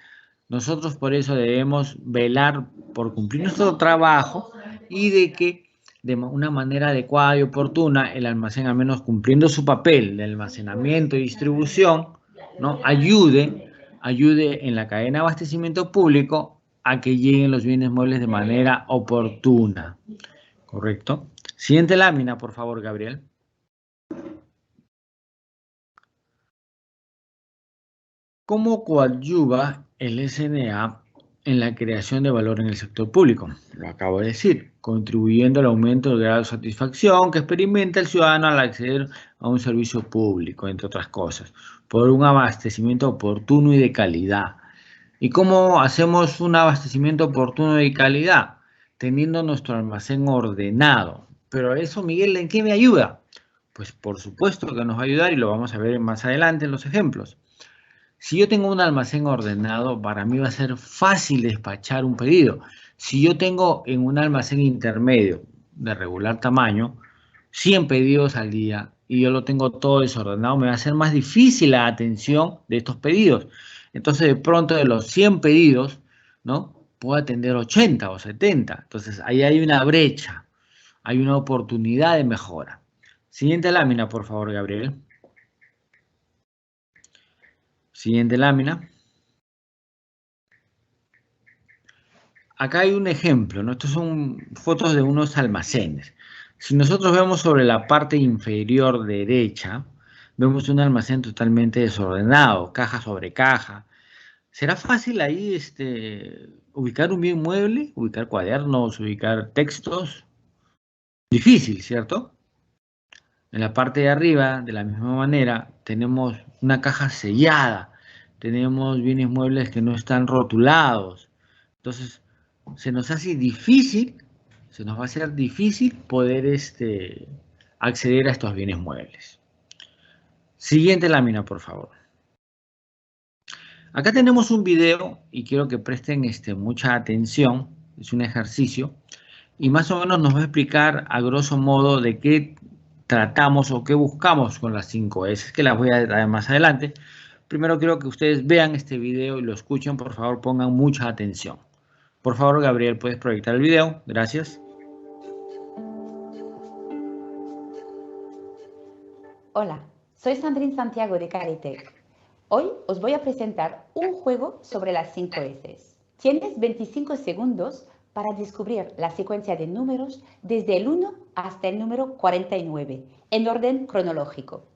nosotros por eso debemos velar por cumplir nuestro trabajo y de que de una manera adecuada y oportuna el almacén, al menos cumpliendo su papel de almacenamiento y distribución, ¿no? ayude en la cadena de abastecimiento público a que lleguen los bienes muebles de manera oportuna. ¿Correcto? Siguiente lámina, por favor, Gabriel. ¿Cómo coadyuva el SNA en la creación de valor en el sector público? Lo acabo de decir, contribuyendo al aumento del grado de satisfacción que experimenta el ciudadano al acceder a un servicio público, entre otras cosas, por un abastecimiento oportuno y de calidad. ¿Y cómo hacemos un abastecimiento oportuno y de calidad? Teniendo nuestro almacén ordenado. Pero eso, Miguel, ¿en qué me ayuda? Pues por supuesto que nos va a ayudar y lo vamos a ver más adelante en los ejemplos. Si yo tengo un almacén ordenado, para mí va a ser fácil despachar un pedido. Si yo tengo en un almacén intermedio de regular tamaño, 100 pedidos al día y yo lo tengo todo desordenado, me va a ser más difícil la atención de estos pedidos. Entonces, de pronto de los 100 pedidos, ¿no? Puedo atender 80 o 70. Entonces, ahí hay una brecha, hay una oportunidad de mejora. Siguiente lámina, por favor, Gabriel. Siguiente lámina. Acá hay un ejemplo, ¿no? Estos son fotos de unos almacenes. Si nosotros vemos sobre la parte inferior derecha, vemos un almacén totalmente desordenado, caja sobre caja. ¿Será fácil ahí ubicar un bien mueble, ubicar cuadernos, ubicar textos? Difícil, ¿cierto? En la parte de arriba, de la misma manera, tenemos una caja sellada, tenemos bienes muebles que no están rotulados. Entonces, se nos hace difícil, se nos va a hacer difícil poder acceder a estos bienes muebles. Siguiente lámina, por favor. Acá tenemos un video y quiero que presten mucha atención, es un ejercicio, y más o menos nos va a explicar a grosso modo de qué tratamos o qué buscamos con las 5 S, que las voy a dar más adelante. Primero quiero que ustedes vean este video y lo escuchen, por favor pongan mucha atención. Por favor, Gabriel, ¿puedes proyectar el video? Gracias. Hola, soy Sandrine Santiago de Caritech. Hoy os voy a presentar un juego sobre las 5 S. Tienes 25 segundos para descubrir la secuencia de números desde el 1 hasta el número 49, en orden cronológico.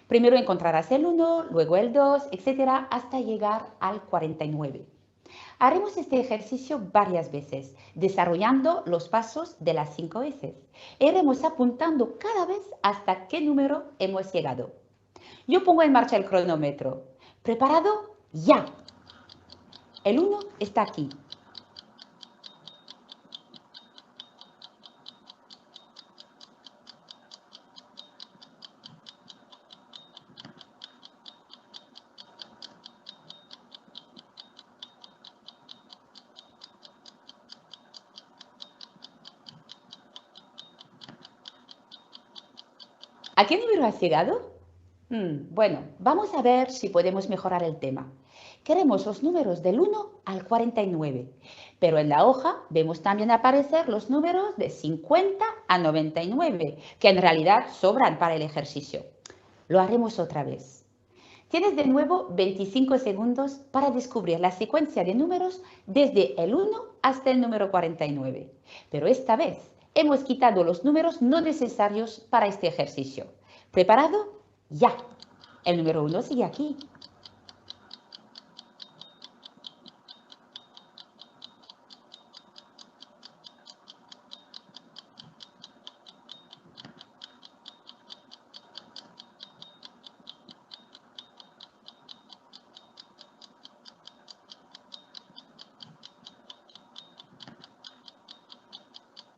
Primero encontrarás el 1, luego el 2, etc., hasta llegar al 49. Haremos este ejercicio varias veces, desarrollando los pasos de las 5 S. Iremos apuntando cada vez hasta qué número hemos llegado. Yo pongo en marcha el cronómetro. ¿Preparado? ¡Ya! El 1 está aquí. ¿A qué número has llegado? Bueno, vamos a ver si podemos mejorar el tema. Queremos los números del 1 al 49, pero en la hoja vemos también aparecer los números de 50 a 99, que en realidad sobran para el ejercicio. Lo haremos otra vez. Tienes de nuevo 25 segundos para descubrir la secuencia de números desde el 1 hasta el número 49. Pero esta vez hemos quitado los números no necesarios para este ejercicio. ¿Preparado? ¡Ya! El número 1 sigue aquí.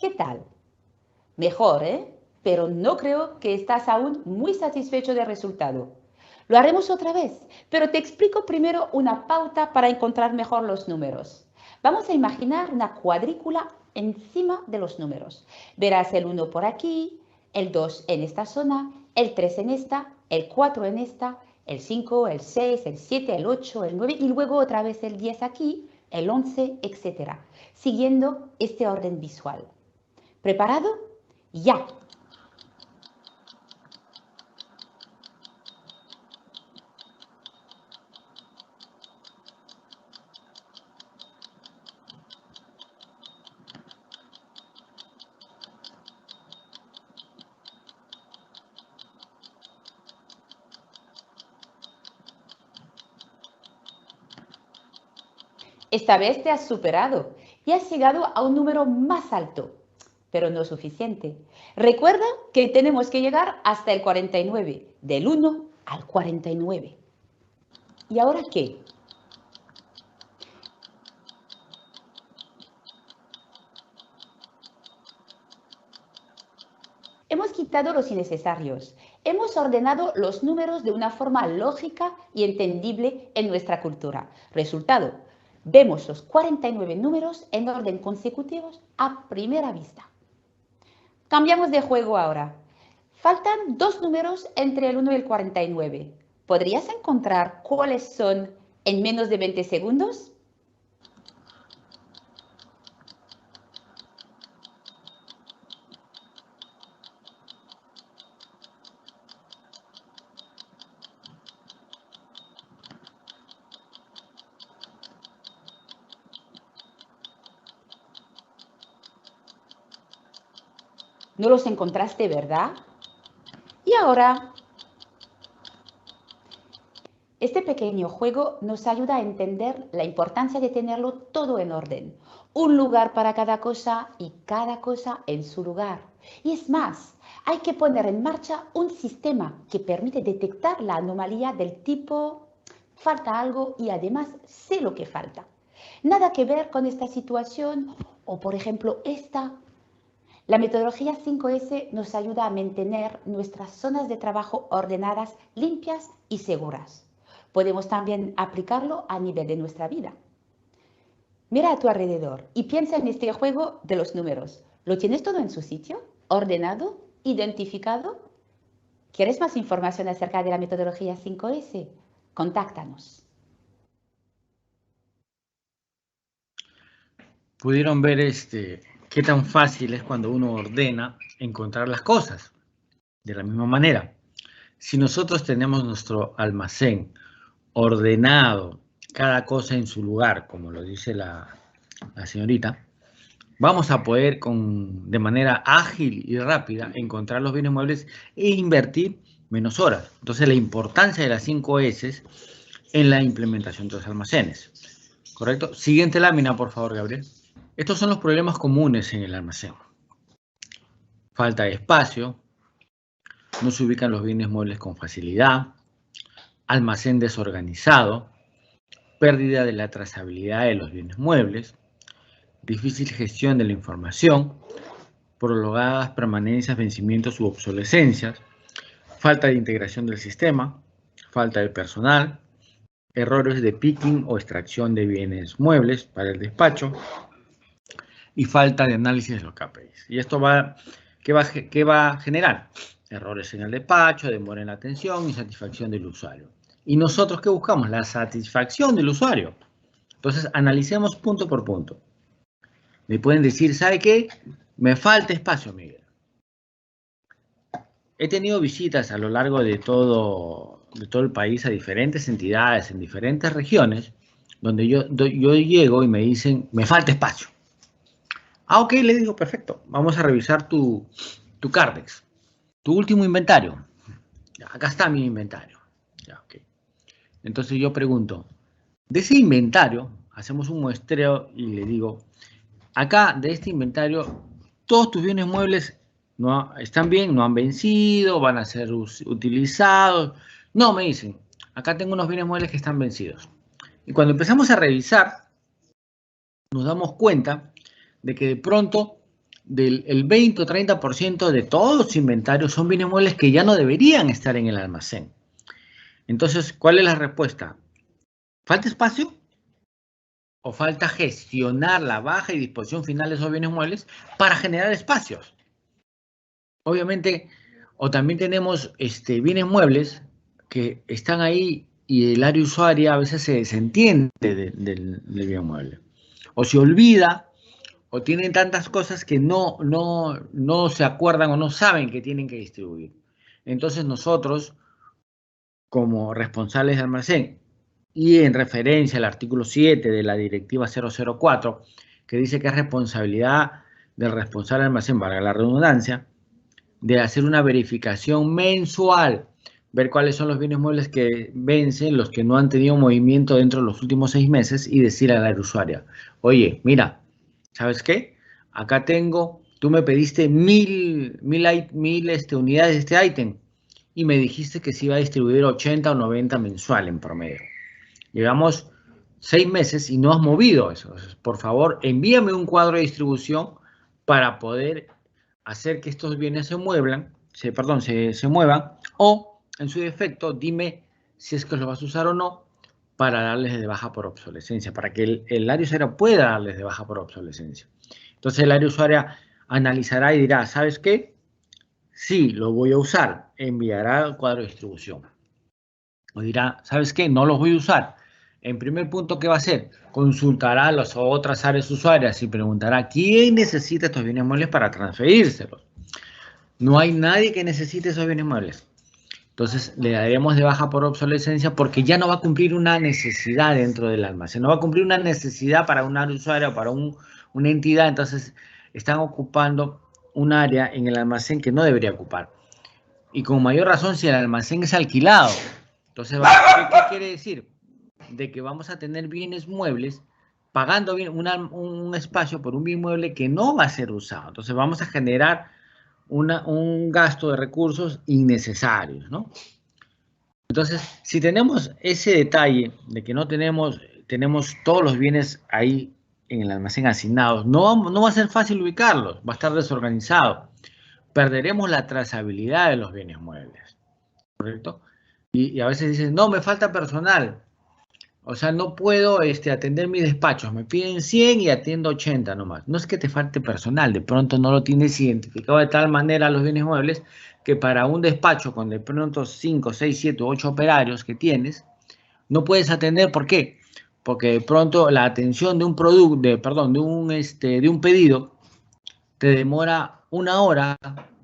¿Qué tal? Mejor, ¿eh? Pero no creo que estás aún muy satisfecho del resultado. Lo haremos otra vez, pero te explico primero una pauta para encontrar mejor los números. Vamos a imaginar una cuadrícula encima de los números. Verás el 1 por aquí, el 2 en esta zona, el 3 en esta, el 4 en esta, el 5, el 6, el 7, el 8, el 9 y luego otra vez el 10 aquí, el 11, etc. Siguiendo este orden visual. ¿Preparado? ¡Ya! Esta vez te has superado y has llegado a un número más alto, pero no suficiente. Recuerda que tenemos que llegar hasta el 49, del 1 al 49. ¿Y ahora qué? Hemos quitado los innecesarios. Hemos ordenado los números de una forma lógica y entendible en nuestra cultura. Resultado, vemos los 49 números en orden consecutivos a primera vista. Cambiamos de juego ahora. Faltan 2 números entre el 1 y el 49. ¿Podrías encontrar cuáles son en menos de 20 segundos? No los encontraste, ¿verdad? Y ahora, este pequeño juego nos ayuda a entender la importancia de tenerlo todo en orden. Un lugar para cada cosa y cada cosa en su lugar. Y es más, hay que poner en marcha un sistema que permite detectar la anomalía del tipo falta algo y además sé lo que falta. Nada que ver con esta situación o, por ejemplo, esta. La metodología 5S nos ayuda a mantener nuestras zonas de trabajo ordenadas, limpias y seguras. Podemos también aplicarlo a nivel de nuestra vida. Mira a tu alrededor y piensa en este juego de los números. ¿Lo tienes todo en su sitio? ¿Ordenado? ¿Identificado? ¿Quieres más información acerca de la metodología 5S? Contáctanos. Pudieron ver qué tan fácil es cuando uno ordena encontrar las cosas. De la misma manera, si nosotros tenemos nuestro almacén ordenado, cada cosa en su lugar, como lo dice la señorita, vamos a poder de manera ágil y rápida encontrar los bienes muebles e invertir menos horas. Entonces, la importancia de las 5 S en la implementación de los almacenes. ¿Correcto? Siguiente lámina, por favor, Gabriel. Estos son los problemas comunes en el almacén. Falta de espacio, no se ubican los bienes muebles con facilidad, almacén desorganizado, pérdida de la trazabilidad de los bienes muebles, difícil gestión de la información, prolongadas permanencias, vencimientos u obsolescencias, falta de integración del sistema, falta de personal, errores de picking o extracción de bienes muebles para el despacho y falta de análisis de los KPIs. Y esto ¿qué va a generar? Errores en el despacho, demora en la atención, insatisfacción del usuario. ¿Y nosotros qué buscamos? La satisfacción del usuario. Entonces, analicemos punto por punto. Me pueden decir, ¿sabe qué? Me falta espacio, Miguel. He tenido visitas a lo largo de todo el país a diferentes entidades, en diferentes regiones, donde yo llego y me dicen, me falta espacio. Ah, ok, le digo, perfecto. Vamos a revisar tu Cardex, tu último inventario. Ya, acá está mi inventario. Ya, okay. Entonces yo pregunto, de ese inventario, hacemos un muestreo y le digo, acá de este inventario, todos tus bienes muebles están bien, no han vencido, van a ser utilizados. No, me dicen, acá tengo unos bienes muebles que están vencidos. Y cuando empezamos a revisar, nos damos cuenta de que de pronto el 20 o 30% de todos los inventarios son bienes muebles que ya no deberían estar en el almacén. Entonces, ¿cuál es la respuesta? ¿Falta espacio? ¿O falta gestionar la baja y disposición final de esos bienes muebles para generar espacios? Obviamente, o también tenemos bienes muebles que están ahí y el área usuaria a veces se desentiende del bien mueble. O se olvida, o tienen tantas cosas que no se acuerdan o no saben que tienen que distribuir. Entonces nosotros, como responsables de almacén, y en referencia al artículo 7 de la Directiva 004, que dice que es responsabilidad del responsable de almacén, valga la redundancia, de hacer una verificación mensual, ver cuáles son los bienes muebles que vencen, los que no han tenido movimiento dentro de los últimos 6 meses, y decirle a la usuaria, oye, mira, ¿sabes qué? Acá tengo, tú me pediste 1000 unidades de este ítem y me dijiste que se iba a distribuir 80 o 90 mensual en promedio. Llevamos 6 meses y no has movido eso. Por favor, envíame un cuadro de distribución para poder hacer que estos bienes se muevan, o en su defecto, dime si es que los vas a usar o no para darles de baja por obsolescencia, para que el área usuaria pueda darles de baja por obsolescencia. Entonces el área usuaria analizará y dirá, ¿sabes qué? Sí, lo voy a usar, enviará el cuadro de distribución. O dirá, ¿sabes qué? No los voy a usar. En primer punto, ¿qué va a hacer? Consultará a las otras áreas usuarias y preguntará, ¿quién necesita estos bienes muebles para transferírselos? No hay nadie que necesite esos bienes muebles. Entonces, le daremos de baja por obsolescencia porque ya no va a cumplir una necesidad dentro del almacén. No va a cumplir una necesidad para un área usuaria o para una entidad. Entonces, están ocupando un área en el almacén que no debería ocupar. Y con mayor razón si el almacén es alquilado. Entonces, ¿qué quiere decir? De que vamos a tener bienes muebles pagando un espacio por un bien mueble que no va a ser usado. Entonces, vamos a generar un gasto de recursos innecesarios, ¿no? Entonces, si tenemos ese detalle de que no tenemos todos los bienes ahí en el almacén asignados, no va a ser fácil ubicarlos, va a estar desorganizado. Perderemos la trazabilidad de los bienes muebles, ¿correcto? Y a veces dicen, no, me falta personal. O sea, no puedo atender mis despachos. Me piden 100 y atiendo 80 nomás. No es que te falte personal. De pronto no lo tienes identificado de tal manera los bienes muebles que para un despacho con de pronto 5, 6, 7, 8 operarios que tienes, no puedes atender. ¿Por qué? Porque de pronto la atención de un producto, de un pedido te demora 1 hora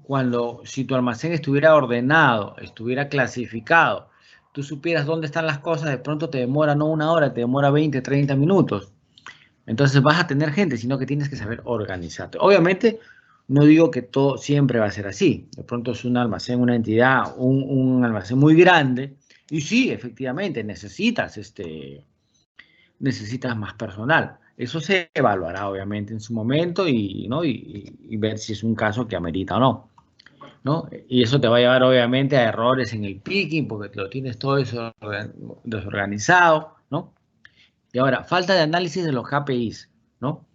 cuando si tu almacén estuviera ordenado, estuviera clasificado, tú supieras dónde están las cosas, de pronto te demora no 1 hora, te demora 20, 30 minutos. Entonces vas a tener gente, sino que tienes que saber organizarte. Obviamente, no digo que todo siempre va a ser así. De pronto es un almacén, una entidad, un almacén muy grande. Y sí, efectivamente, necesitas más personal. Eso se evaluará, obviamente, en su momento y ver si es un caso que amerita o no. ¿No? Y eso te va a llevar obviamente a errores en el picking porque lo tienes todo eso desorganizado, ¿no? Y ahora, falta de análisis de los KPIs, ¿no?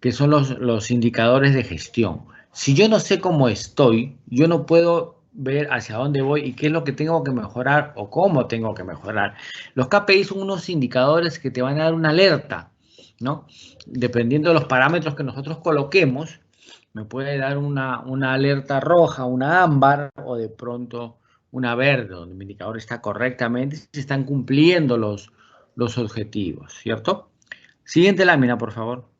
Que son los indicadores de gestión. Si yo no sé cómo estoy, yo no puedo ver hacia dónde voy y qué es lo que tengo que mejorar o cómo tengo que mejorar. Los KPIs son unos indicadores que te van a dar una alerta, ¿no? Dependiendo de los parámetros que nosotros coloquemos, me puede dar una alerta roja, una ámbar o de pronto una verde, donde mi indicador está correctamente, se están cumpliendo los objetivos, ¿cierto? Siguiente lámina, por favor.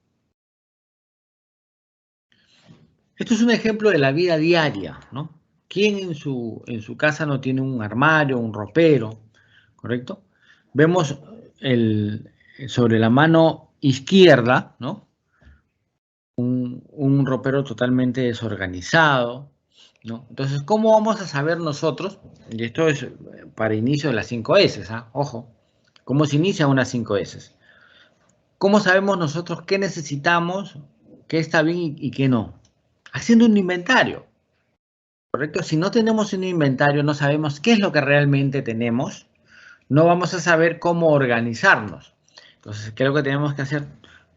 Esto es un ejemplo de la vida diaria, ¿no? ¿Quién en su casa no tiene un armario, un ropero, correcto? Vemos sobre la mano izquierda, ¿no? Un ropero totalmente desorganizado, ¿no? Entonces, ¿cómo vamos a saber nosotros? Y esto es para inicio de las 5S, ¿ah? Ojo, ¿cómo se inicia una 5S? ¿Cómo sabemos nosotros qué necesitamos, qué está bien y qué no? Haciendo un inventario, ¿correcto? Si no tenemos un inventario, no sabemos qué es lo que realmente tenemos, no vamos a saber cómo organizarnos. Entonces, ¿qué es lo que tenemos que hacer?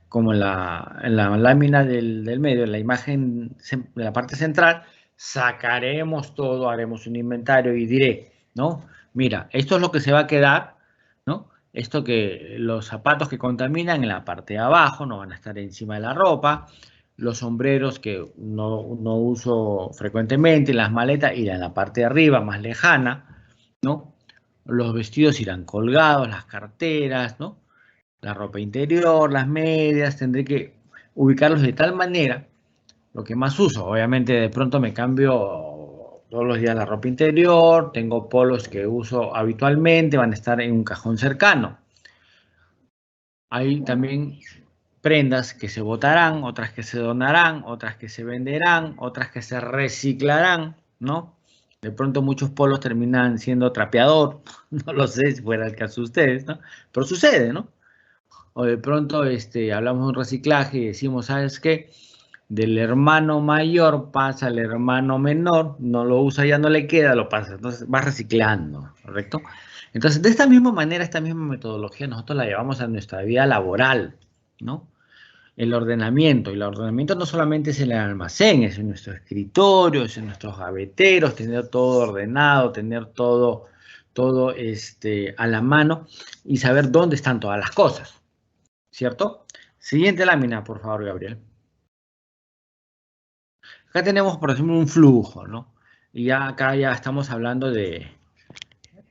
como en la lámina del medio, en la imagen de la parte central, sacaremos todo, haremos un inventario y diré, ¿no? Mira, esto es lo que se va a quedar, ¿no? Esto que los zapatos que contaminan en la parte de abajo no van a estar encima de la ropa, los sombreros que no uso frecuentemente, las maletas irán en la parte de arriba, más lejana, ¿no? Los vestidos irán colgados, las carteras, ¿no? La ropa interior, las medias, tendré que ubicarlos de tal manera, lo que más uso, obviamente de pronto me cambio todos los días la ropa interior, tengo polos que uso habitualmente, van a estar en un cajón cercano. Hay también prendas que se botarán, otras que se donarán, otras que se venderán, otras que se reciclarán, ¿no? De pronto muchos polos terminan siendo trapeador, no lo sé si fuera el caso de ustedes, ¿no? Pero sucede, ¿no? O de pronto hablamos de un reciclaje y decimos, ¿sabes qué? Del hermano mayor pasa al hermano menor, no lo usa, ya no le queda, lo pasa. Entonces va reciclando, ¿correcto? Entonces, de esta misma manera, esta misma metodología, nosotros la llevamos a nuestra vida laboral, ¿no? El ordenamiento, y el ordenamiento no solamente es en el almacén, es en nuestro escritorio, es en nuestros gaveteros, tener todo ordenado, tener todo a la mano y saber dónde están todas las cosas, ¿cierto? Siguiente lámina, por favor, Gabriel. Acá tenemos, por ejemplo, un flujo, ¿no? Y ya acá ya estamos hablando de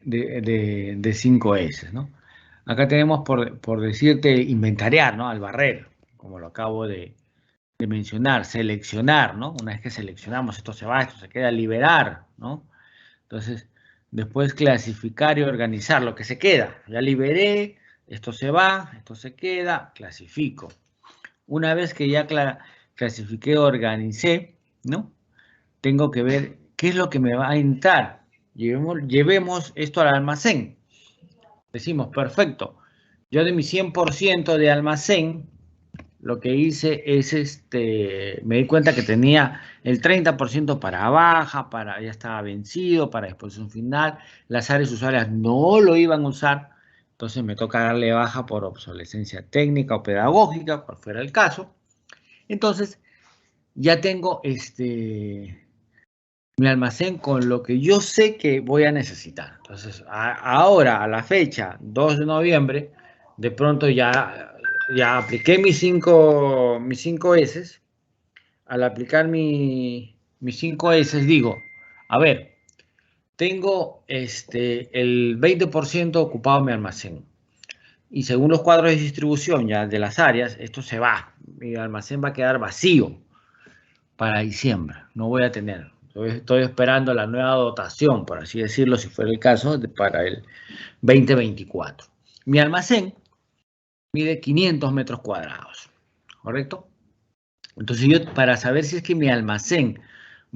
5S, ¿no? Acá tenemos, por decirte, inventariar, ¿no? Al barrer, como lo acabo de mencionar, seleccionar, ¿no? Una vez que seleccionamos, esto se va, esto se queda, liberar, ¿no? Entonces, después clasificar y organizar lo que se queda. Ya liberé, esto se va, esto se queda, clasifico. Una vez que ya clasifiqué, organicé, ¿no? Tengo que ver qué es lo que me va a entrar. Llevemos esto al almacén. Decimos, perfecto. Yo de mi 100% de almacén, lo que hice es, me di cuenta que tenía el 30% para baja, ya estaba vencido, para disposición final. Las áreas usuarias no lo iban a usar. Entonces me toca darle baja por obsolescencia técnica o pedagógica, por fuera el caso. Entonces, ya tengo mi almacén con lo que yo sé que voy a necesitar. Entonces, ahora, a la fecha, 2 de noviembre, de pronto ya apliqué mis 5 S. Al aplicar mis 5 S, digo, a ver, tengo el 20% ocupado mi almacén. Y según los cuadros de distribución ya de las áreas, esto se va. Mi almacén va a quedar vacío para diciembre. No voy a tener. Estoy esperando la nueva dotación, por así decirlo, si fuera el caso, para el 2024. Mi almacén mide 500 metros cuadrados, ¿correcto? Entonces yo, para saber si es que mi almacén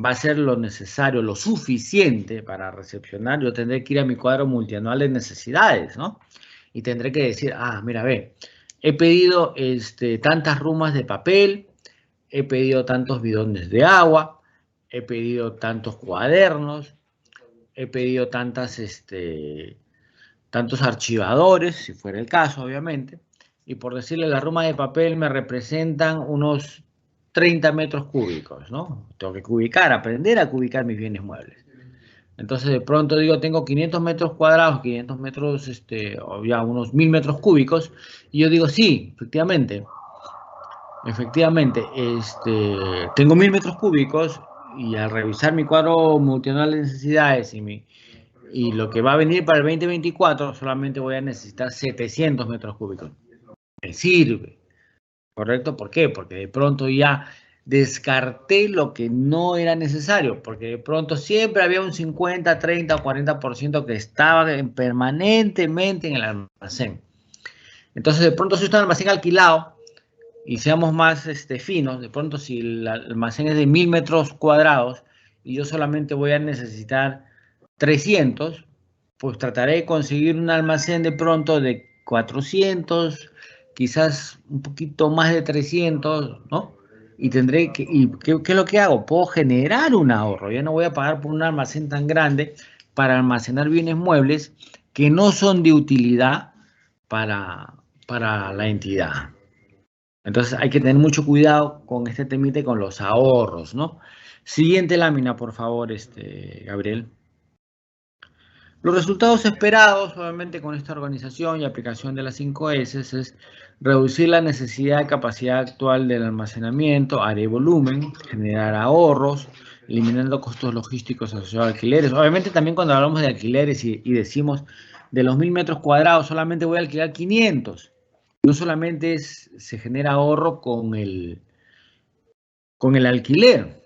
va a ser lo necesario, lo suficiente para recepcionar, yo tendré que ir a mi cuadro multianual de necesidades, ¿no? Y tendré que decir, mira, ve, he pedido tantas rumas de papel, he pedido tantos bidones de agua, he pedido tantos cuadernos, he pedido tantos archivadores, si fuera el caso, obviamente, y por decirle, la ruma de papel me representan unos 30 metros cúbicos, ¿no? Tengo que cubicar, aprender a cubicar mis bienes muebles. Entonces, de pronto digo, tengo 500 metros cuadrados, 500 metros, o ya unos 1000 metros cúbicos, y yo digo, sí, efectivamente, tengo 1000 metros cúbicos, y al revisar mi cuadro multianual de necesidades y lo que va a venir para el 2024, solamente voy a necesitar 700 metros cúbicos. Me sirve, ¿correcto? ¿Por qué? Porque de pronto ya descarté lo que no era necesario, porque de pronto siempre había un 50, 30 o 40% que estaba permanentemente en el almacén. Entonces, de pronto, si está un almacén alquilado, y seamos más finos, de pronto si el almacén es de 1000 metros cuadrados y yo solamente voy a necesitar 300, pues trataré de conseguir un almacén de pronto de 400, quizás un poquito más de 300, ¿no? Y tendré que, ¿qué es lo que hago? Puedo generar un ahorro, ya no voy a pagar por un almacén tan grande para almacenar bienes muebles que no son de utilidad para la entidad. Entonces hay que tener mucho cuidado con este temita y con los ahorros, ¿no? Siguiente lámina, por favor, Gabriel. Los resultados esperados, obviamente, con esta organización y aplicación de las 5S es reducir la necesidad de capacidad actual del almacenamiento, área y volumen, generar ahorros, eliminando costos logísticos asociados a alquileres. Obviamente también cuando hablamos de alquileres y decimos de los 1000 metros cuadrados solamente voy a alquilar 500. No solamente se genera ahorro con el alquiler,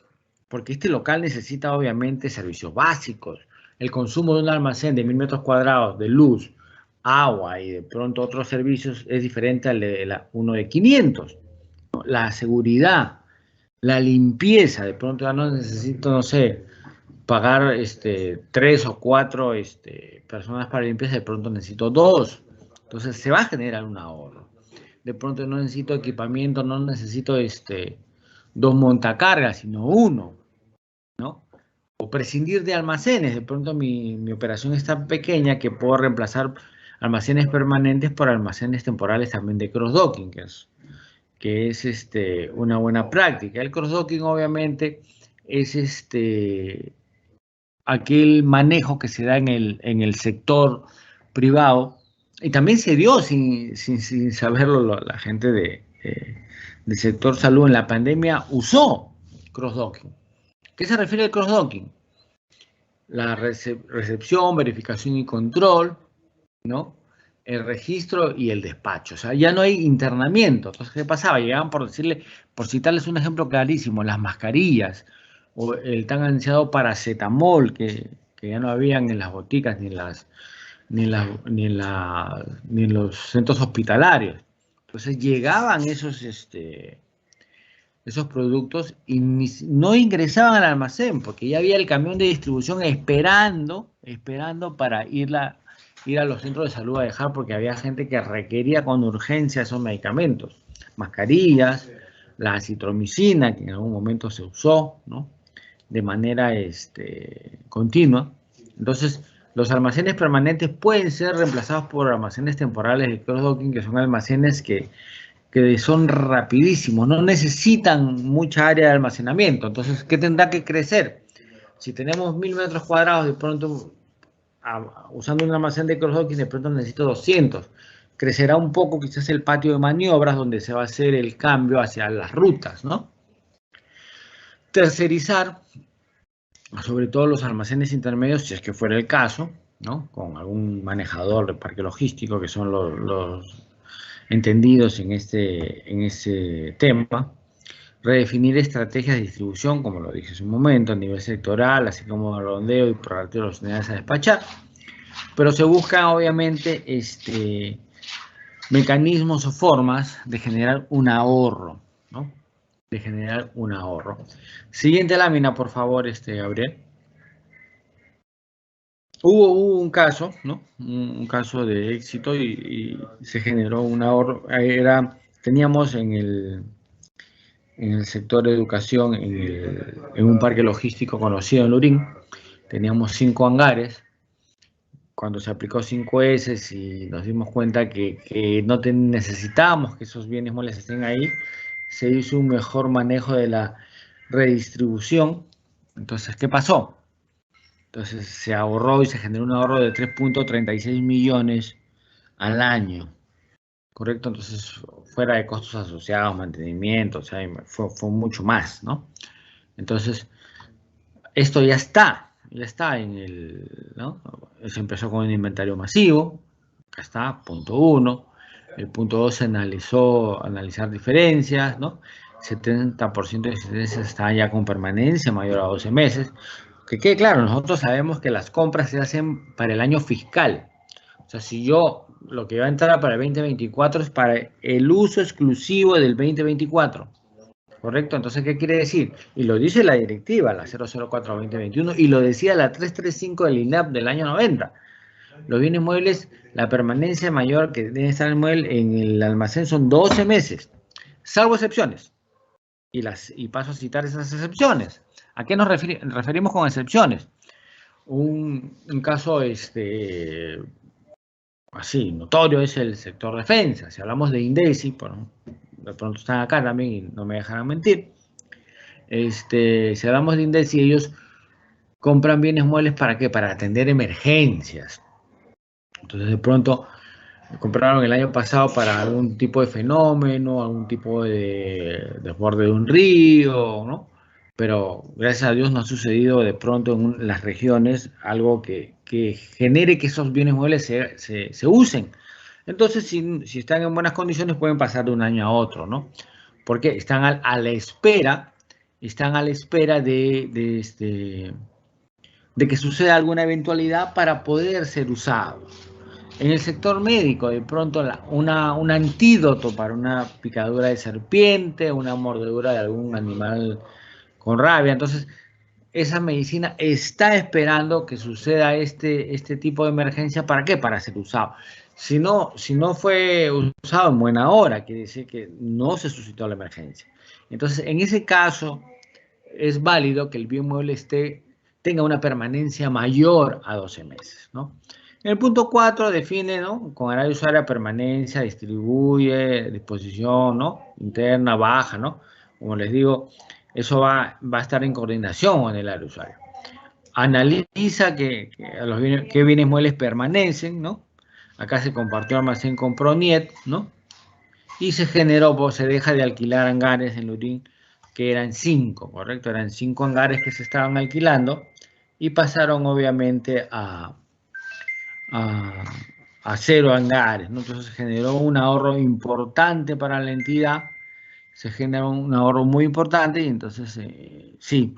porque este local necesita obviamente servicios básicos. El consumo de un almacén de 1000 metros cuadrados de luz, agua y de pronto otros servicios es diferente al de uno de 500. La seguridad, la limpieza, de pronto ya no necesito, no sé, pagar 3 o 4 personas para limpieza, de pronto necesito 2. Entonces se va a generar un ahorro. De pronto no necesito equipamiento, no necesito 2 montacargas, sino 1, ¿no? O prescindir de almacenes. De pronto mi operación es tan pequeña que puedo reemplazar almacenes permanentes por almacenes temporales también de cross-docking, que es una buena práctica. El cross-docking obviamente es aquel manejo que se da en el sector privado y también se dio sin saberlo la gente del sector salud en la pandemia usó cross-docking. ¿Qué se refiere al cross-docking? La recepción, verificación y control, ¿no? El registro y el despacho. O sea, ya no hay internamiento. Entonces, ¿qué pasaba? Llegaban por citarles un ejemplo clarísimo, las mascarillas o el tan ansiado paracetamol que ya no habían en las boticas ni en los centros hospitalarios. Entonces llegaban esos productos y no ingresaban al almacén porque ya había el camión de distribución esperando para ir a los centros de salud a dejar, porque había gente que requería con urgencia esos medicamentos, mascarillas, la acitromicina, que en algún momento se usó, ¿no? De manera continua. Entonces, los almacenes permanentes pueden ser reemplazados por almacenes temporales de cross-docking, que son almacenes que son rapidísimos, no necesitan mucha área de almacenamiento. Entonces, ¿qué tendrá que crecer? Si tenemos 1000 metros cuadrados, de pronto, usando un almacén de cross-docking, de pronto necesito 200. Crecerá un poco quizás el patio de maniobras donde se va a hacer el cambio hacia las rutas, ¿no? Tercerizar, sobre todo los almacenes intermedios, si es que fuera el caso, ¿no? Con algún manejador de parque logístico, que son los entendidos en ese tema. Redefinir estrategias de distribución, como lo dije hace un momento, a nivel sectoral, así como redondeo y prorrateo de las unidades a despachar. Pero se buscan, obviamente, mecanismos o formas de generar un ahorro, ¿no? De generar un ahorro. Siguiente lámina, por favor, Gabriel. Hubo un caso, ¿no? Un caso de éxito y se generó un ahorro. Teníamos en el sector de educación, en un parque logístico conocido en Lurín, teníamos 5 hangares. Cuando se aplicó 5S y nos dimos cuenta que no necesitábamos que esos bienes muebles estén ahí, se hizo un mejor manejo de la redistribución. Entonces, ¿qué pasó? Entonces se ahorró y se generó un ahorro de 3.36 millones al año, ¿correcto? Entonces, fuera de costos asociados, mantenimiento, o sea, fue mucho más, ¿no? Entonces, esto ya está ¿no? Se empezó con un inventario masivo, acá está, punto 1. El punto 2 se analizar diferencias, ¿no? 70% de diferencias están ya con permanencia mayor a 12 meses. Que quede claro, nosotros sabemos que las compras se hacen para el año fiscal. O sea, si yo lo que va a entrar para el 2024 es para el uso exclusivo del 2024. ¿Correcto? Entonces, ¿qué quiere decir? Y lo dice la directiva, la 004-2021, y lo decía la 335 del INAP del año 90. Los bienes muebles, la permanencia mayor que debe estar en el almacén son 12 meses, salvo excepciones. Y paso a citar esas excepciones. ¿A qué nos referimos con excepciones? Un caso así notorio es el sector defensa. Si hablamos de INDECI, de pronto están acá también y no me dejarán mentir. Si hablamos de Indesi, ellos compran bienes muebles ¿para qué? Para atender emergencias. Entonces, de pronto, compraron el año pasado para algún tipo de fenómeno, algún tipo de desborde de un río, ¿no? Pero gracias a Dios no ha sucedido de pronto en las regiones algo que genere que esos bienes muebles se usen. Entonces, si están en buenas condiciones, pueden pasar de un año a otro, ¿no? Porque están a la espera, de que suceda alguna eventualidad para poder ser usados. En el sector médico, de pronto, un antídoto para una picadura de serpiente, una mordedura de algún animal con rabia. Entonces, esa medicina está esperando que suceda este tipo de emergencia. ¿Para qué? Para ser usado. Si no fue usado en buena hora, quiere decir que no se suscitó la emergencia. Entonces, en ese caso, es válido que el bien mueble tenga una permanencia mayor a 12 meses, ¿no? En el punto 4 define, ¿no? Con área de usuaria, permanencia, distribuye, disposición, ¿no? Interna, baja, ¿no? Como les digo, eso va a estar en coordinación con el área de usuario. Analiza qué bienes muebles permanecen, ¿no? Acá se compartió almacén con Proniet, ¿no? Y se generó, pues se deja de alquilar hangares en Lurín, que eran 5, ¿correcto? Eran 5 hangares que se estaban alquilando y pasaron obviamente a 0 hangares, ¿no? Entonces se generó un ahorro importante para la entidad, se generó un ahorro muy importante y entonces sí,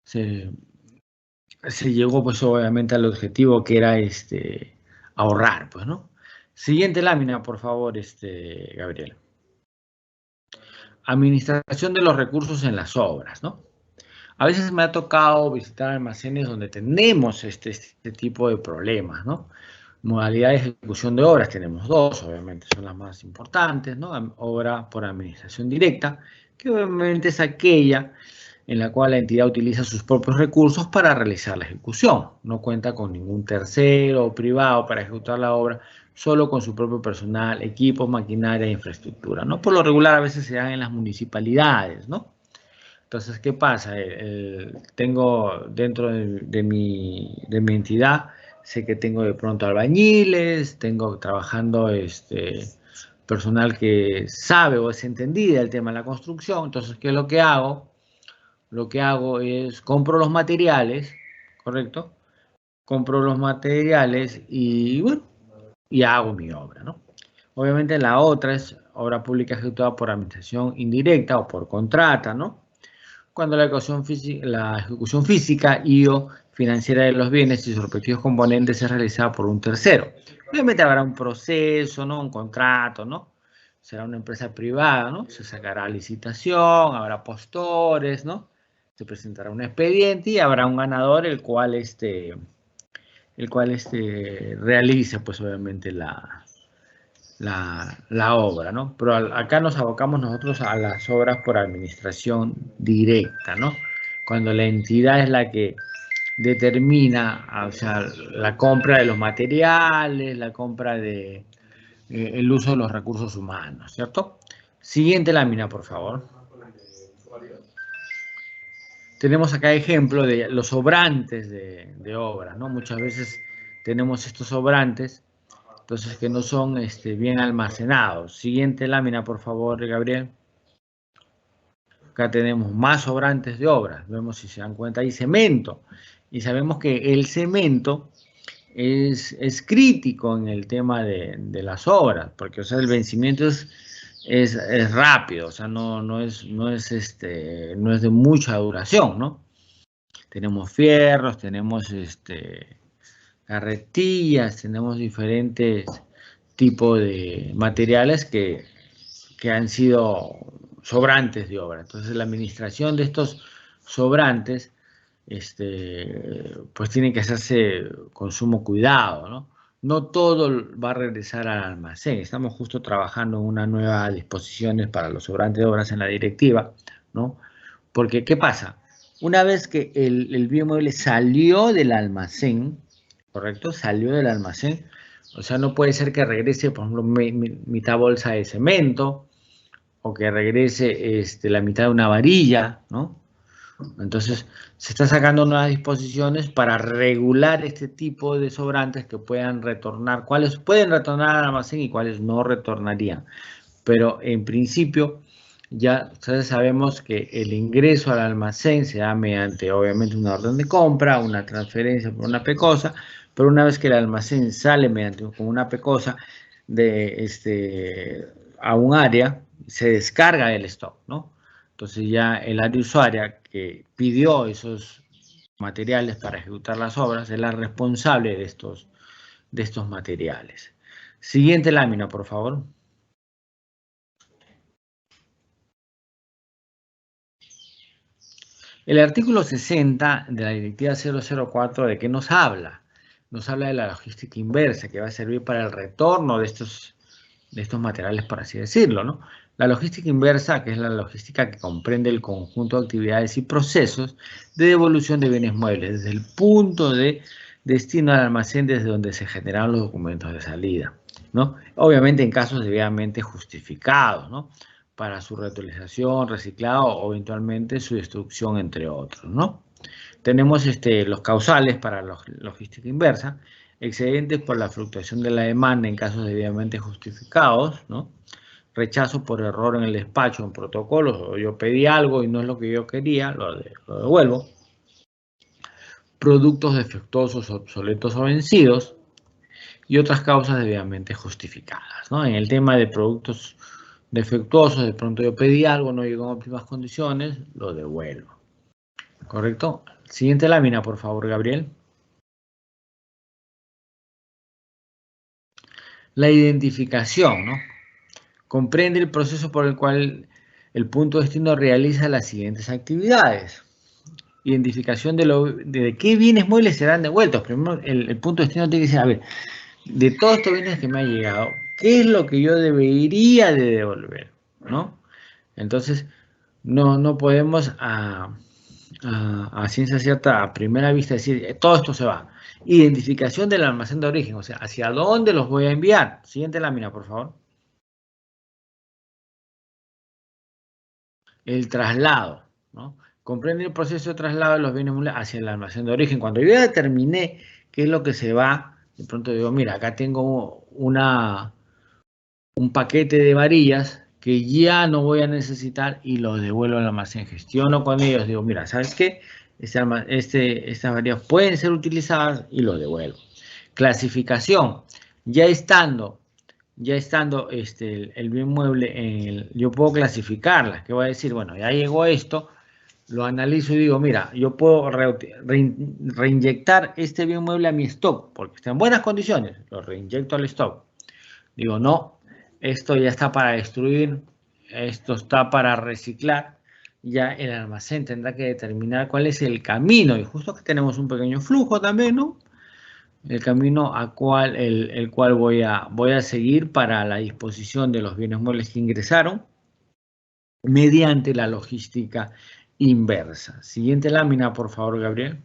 se llegó pues obviamente al objetivo que era ahorrar, pues, ¿no? Siguiente lámina, por favor, Gabriel. Administración de los recursos en las obras, ¿no? A veces me ha tocado visitar almacenes donde tenemos este tipo de problemas, ¿no? Modalidad de ejecución de obras tenemos 2, obviamente son las más importantes, ¿no? Obra por administración directa, que obviamente es aquella en la cual la entidad utiliza sus propios recursos para realizar la ejecución. No cuenta con ningún tercero o privado para ejecutar la obra, solo con su propio personal, equipos, maquinaria e infraestructura, ¿no? Por lo regular a veces se dan en las municipalidades, ¿no? Entonces, ¿qué pasa? Tengo dentro de mi entidad, sé que tengo de pronto albañiles, tengo trabajando personal que sabe o es entendida el tema de la construcción. Entonces, ¿qué es lo que hago? Lo que hago es compro los materiales, ¿correcto? Compro los materiales y, bueno, y hago mi obra, ¿no? Obviamente la otra es obra pública ejecutada por administración indirecta o por contrata, ¿no? Cuando la ejecución física y o financiera de los bienes y sus respectivos componentes es realizada por un tercero. Obviamente habrá un proceso, ¿no? Un contrato, ¿no? Será una empresa privada, ¿no? Se sacará licitación, habrá postores, ¿no? Se presentará un expediente y habrá un ganador el cual realice, pues obviamente la obra, ¿no? Pero acá nos abocamos nosotros a las obras por administración directa, ¿no? Cuando la entidad es la que determina, o sea, la compra de los materiales, la compra de el uso de los recursos humanos, ¿cierto? Siguiente lámina, por favor. Tenemos acá ejemplo de los sobrantes de obras, ¿no? Muchas veces tenemos estos sobrantes, entonces que no son bien almacenados. Siguiente lámina, por favor, Gabriel. Acá tenemos más sobrantes de obras. Vemos, si se dan cuenta, hay cemento. Y sabemos que el cemento es crítico en el tema de las obras, porque, o sea, el vencimiento es rápido, o sea, no es de mucha duración, ¿no? Tenemos fierros, tenemos carretillas, tenemos diferentes tipos de materiales que han sido sobrantes de obra. Entonces, la administración de estos sobrantes pues tiene que hacerse con sumo cuidado, ¿no? No todo va a regresar al almacén. Estamos justo trabajando en una nueva disposiciones para los sobrantes de obras en la directiva, ¿no? Porque, ¿qué pasa? Una vez que el bien mueble salió del almacén, ¿correcto? Salió del almacén, o sea, no puede ser que regrese, por ejemplo, mitad bolsa de cemento, o que regrese la mitad de una varilla, ¿no? Entonces, se está sacando nuevas disposiciones para regular este tipo de sobrantes que puedan retornar, cuáles pueden retornar al almacén y cuáles no retornarían. Pero en principio, ya ustedes sabemos que el ingreso al almacén se da mediante, obviamente, una orden de compra, una transferencia por una pecosa, pero una vez que el almacén sale mediante con una pecosa a un área, se descarga el stock, ¿no? Entonces ya el área usuaria que pidió esos materiales para ejecutar las obras es la responsable de estos materiales. Siguiente lámina, por favor. El artículo 60 de la Directiva 004, ¿de qué nos habla? Nos habla de la logística inversa, que va a servir para el retorno de estos materiales, por así decirlo, ¿no? La logística inversa, que es la logística que comprende el conjunto de actividades y procesos de devolución de bienes muebles, desde el punto de destino al almacén desde donde se generaron los documentos de salida, ¿no? Obviamente en casos debidamente justificados, ¿no? Para su reutilización, reciclado o eventualmente su destrucción, entre otros, ¿no? Tenemos los causales para la logística inversa, excedentes por la fluctuación de la demanda en casos debidamente justificados, ¿no? Rechazo por error en el despacho, en protocolos, o yo pedí algo y no es lo que yo quería, lo devuelvo. Productos defectuosos, obsoletos o vencidos, y otras causas debidamente justificadas, ¿no? En el tema de productos defectuosos, de pronto yo pedí algo, no llegó en óptimas condiciones, lo devuelvo. ¿Correcto? Siguiente lámina, por favor, Gabriel. La identificación, ¿no? Comprende el proceso por el cual el punto de destino realiza las siguientes actividades. Identificación de qué bienes muebles serán devueltos. Primero, el punto de destino tiene que decir, a ver, de todos estos bienes que me han llegado, ¿qué es lo que yo debería de devolver? ¿No? Entonces, no podemos a ciencia cierta, a primera vista, decir, todo esto se va. Identificación del almacén de origen, o sea, ¿hacia dónde los voy a enviar? Siguiente lámina, por favor. El traslado, ¿no? Comprende el proceso de traslado de los bienes muebles hacia el almacén de origen. Cuando yo ya determiné qué es lo que se va, de pronto digo, mira, acá tengo un paquete de varillas que ya no voy a necesitar y los devuelvo al almacén. Gestiono con ellos, digo, mira, ¿sabes qué? Estas varillas pueden ser utilizadas y los devuelvo. Clasificación, ya estando el bien mueble, yo puedo clasificarlas. ¿Qué voy a decir? Bueno, ya llegó esto, lo analizo y digo, mira, yo puedo reinyectar este bien mueble a mi stock, porque está en buenas condiciones, lo reinyecto al stock. Digo, no, esto ya está para destruir, esto está para reciclar, ya el almacén tendrá que determinar cuál es el camino, y justo que tenemos un pequeño flujo también, ¿no? El camino el cual voy a seguir para la disposición de los bienes muebles que ingresaron mediante la logística inversa. Siguiente lámina, por favor, Gabriel.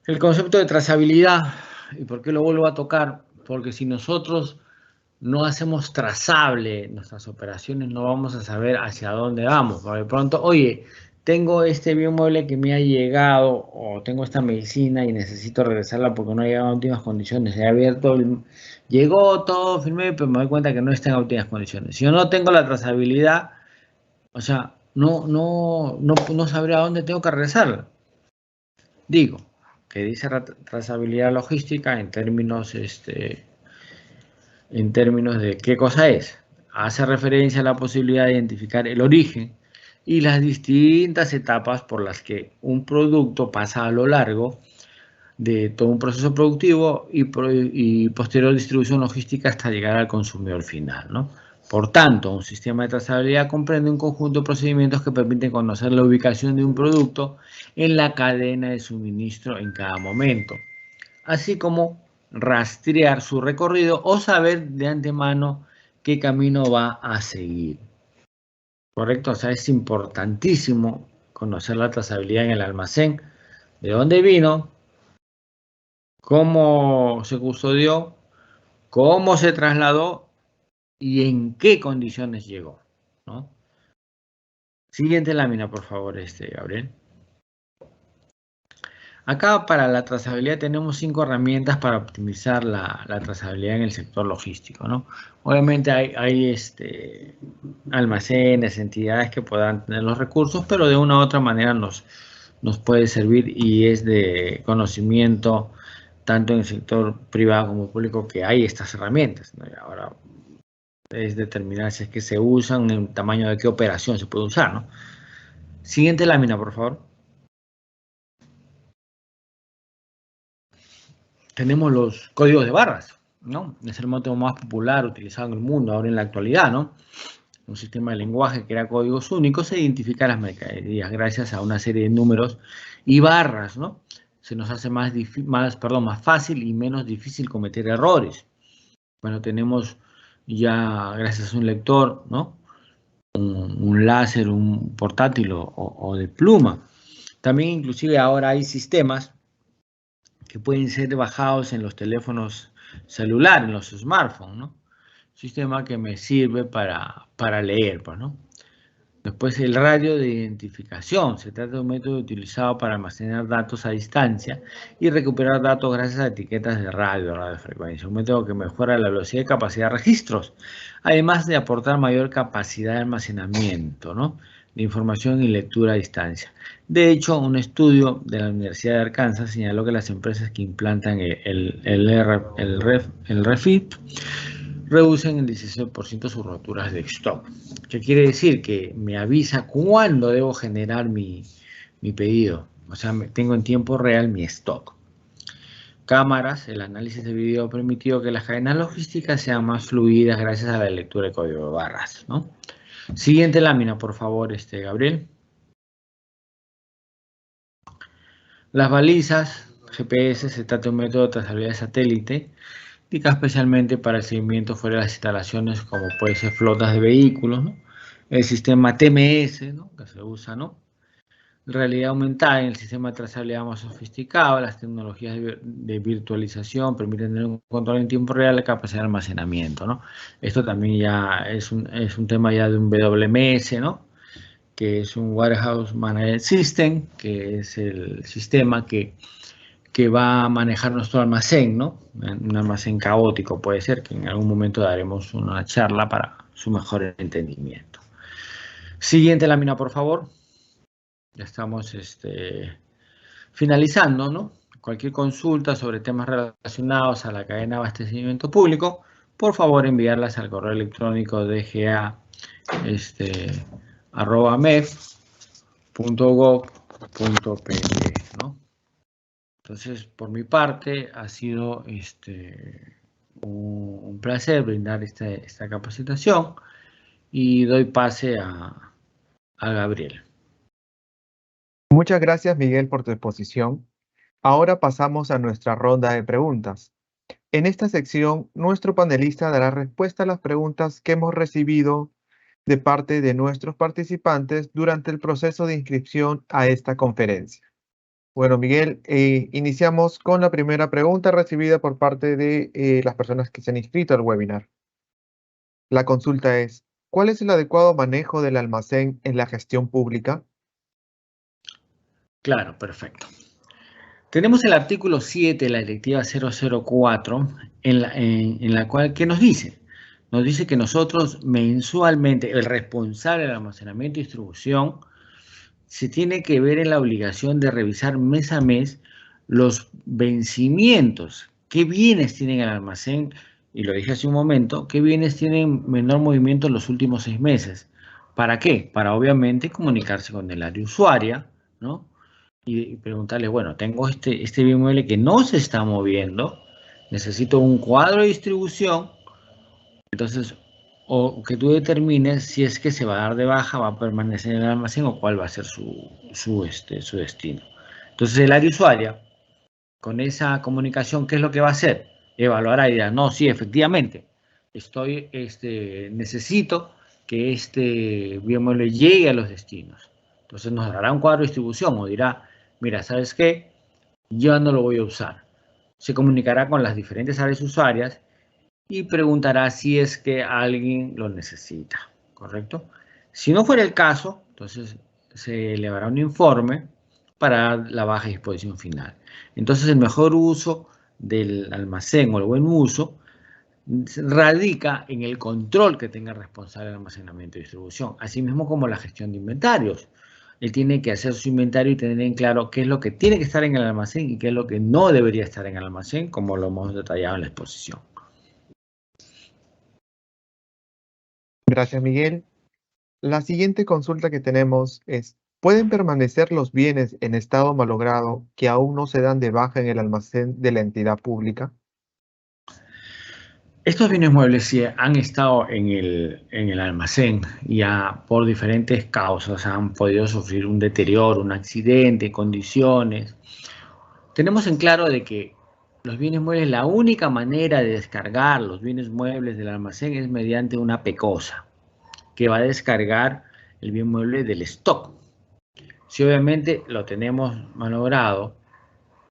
El concepto de trazabilidad. ¿Y por qué lo vuelvo a tocar? Porque si nosotros no hacemos trazable nuestras operaciones, no vamos a saber hacia dónde vamos. Por de pronto, oye, tengo este bien mueble que me ha llegado, o tengo esta medicina y necesito regresarla porque no ha llegado en óptimas condiciones. He abierto, llegó todo, firmé, pero me doy cuenta que no está en óptimas condiciones. Si yo no tengo la trazabilidad, o sea, no sabré a dónde tengo que regresarla. Digo, que dice trazabilidad logística en términos de qué cosa es. Hace referencia a la posibilidad de identificar el origen y las distintas etapas por las que un producto pasa a lo largo de todo un proceso productivo y posterior distribución logística hasta llegar al consumidor final, ¿no? Por tanto, un sistema de trazabilidad comprende un conjunto de procedimientos que permiten conocer la ubicación de un producto en la cadena de suministro en cada momento, así como rastrear su recorrido o saber de antemano qué camino va a seguir. ¿Correcto? O sea, es importantísimo conocer la trazabilidad en el almacén, de dónde vino, cómo se custodió, cómo se trasladó y en qué condiciones llegó, ¿no? Siguiente lámina, por favor, Gabriel. Acá para la trazabilidad tenemos 5 herramientas para optimizar la trazabilidad en el sector logístico, ¿no? Obviamente hay almacenes, entidades que puedan tener los recursos, pero de una u otra manera nos puede servir y es de conocimiento tanto en el sector privado como público que hay estas herramientas, ¿no? Y ahora es determinar si es que se usan, en tamaño de qué operación se puede usar, ¿no? Siguiente lámina, por favor. Tenemos los códigos de barras, ¿no? Es el método más popular utilizado en el mundo ahora en la actualidad, ¿no? Un sistema de lenguaje que crea códigos únicos e identifica las mercaderías gracias a una serie de números y barras, ¿no? Se nos hace más fácil y menos difícil cometer errores. Bueno, tenemos ya, gracias a un lector, ¿no? Un láser, un portátil o de pluma. También inclusive ahora hay sistemas que pueden ser bajados en los teléfonos celulares, en los smartphones, ¿no? Sistema que me sirve para leer, pues, ¿no? Después el radio de identificación. Se trata de un método utilizado para almacenar datos a distancia y recuperar datos gracias a etiquetas de radiofrecuencia. Un método que mejora la velocidad y capacidad de registros, además de aportar mayor capacidad de almacenamiento, ¿no? De información y lectura a distancia. De hecho, un estudio de la Universidad de Arkansas señaló que las empresas que implantan el REFID reducen en 16% sus roturas de stock. ¿Qué quiere decir? Que me avisa cuándo debo generar mi pedido. O sea, tengo en tiempo real mi stock. Cámaras, el análisis de video ha permitido que las cadenas logísticas sean más fluidas gracias a la lectura de código de barras, ¿no? Siguiente lámina, por favor, Gabriel. Las balizas GPS se trata de un método de trazabilidad de satélite, indica especialmente para el seguimiento fuera de las instalaciones, como puede ser flotas de vehículos, ¿no? El sistema TMS, ¿no? Que se usa, ¿no? Realidad aumentada en el sistema de trazabilidad más sofisticado, las tecnologías de virtualización permiten tener un control en tiempo real de capacidad de almacenamiento, ¿no? Esto también ya es un tema ya de un WMS, ¿no? Que es un Warehouse Management System, que es el sistema que va a manejar nuestro almacén, ¿no? Un almacén caótico puede ser, que en algún momento daremos una charla para su mejor entendimiento. Siguiente lámina, por favor. Ya estamos finalizando, ¿no? Cualquier consulta sobre temas relacionados a la cadena de abastecimiento público, por favor enviarlas al correo electrónico dga@mef.gov.pe, ¿no? Entonces, por mi parte, ha sido un placer brindar esta capacitación y doy pase a Gabriel. Muchas gracias, Miguel, por tu exposición. Ahora pasamos a nuestra ronda de preguntas. En esta sección, nuestro panelista dará respuesta a las preguntas que hemos recibido de parte de nuestros participantes durante el proceso de inscripción a esta conferencia. Bueno, Miguel, iniciamos con la primera pregunta recibida por parte de las personas que se han inscrito al webinar. La consulta es, ¿cuál es el adecuado manejo del almacén en la gestión pública? Claro, perfecto. Tenemos el artículo 7 de la Directiva 004, en la cual, ¿qué nos dice? Nos dice que nosotros mensualmente, el responsable del almacenamiento y distribución, se tiene que ver en la obligación de revisar mes a mes los vencimientos, qué bienes tienen el almacén, y lo dije hace un momento, qué bienes tienen menor movimiento en los últimos 6 meses. ¿Para qué? Para obviamente comunicarse con el área usuaria, ¿no? Y preguntarle, bueno, tengo este bien mueble que no se está moviendo, necesito un cuadro de distribución, entonces, o que tú determines si es que se va a dar de baja, va a permanecer en el almacén o cuál va a ser su destino. Entonces, el área usuaria, con esa comunicación, ¿qué es lo que va a hacer? Evaluará y dirá, no, sí, efectivamente, necesito que este bien mueble llegue a los destinos. Entonces, nos dará un cuadro de distribución o dirá, mira, ¿sabes qué? Yo no lo voy a usar. Se comunicará con las diferentes áreas usuarias y preguntará si es que alguien lo necesita, ¿correcto? Si no fuera el caso, entonces se elevará un informe para la baja disposición final. Entonces el mejor uso del almacén o el buen uso radica en el control que tenga el responsable de almacenamiento y distribución, así mismo como la gestión de inventarios. Él tiene que hacer su inventario y tener en claro qué es lo que tiene que estar en el almacén y qué es lo que no debería estar en el almacén, como lo hemos detallado en la exposición. Gracias, Miguel. La siguiente consulta que tenemos es, ¿pueden permanecer los bienes en estado malogrado que aún no se dan de baja en el almacén de la entidad pública? Estos bienes muebles sí han estado en el almacén ya por diferentes causas, han podido sufrir un deterioro, un accidente, condiciones. Tenemos en claro de que los bienes muebles, la única manera de descargar los bienes muebles del almacén es mediante una pecosa, que va a descargar el bien mueble del stock. Si obviamente lo tenemos malogrado,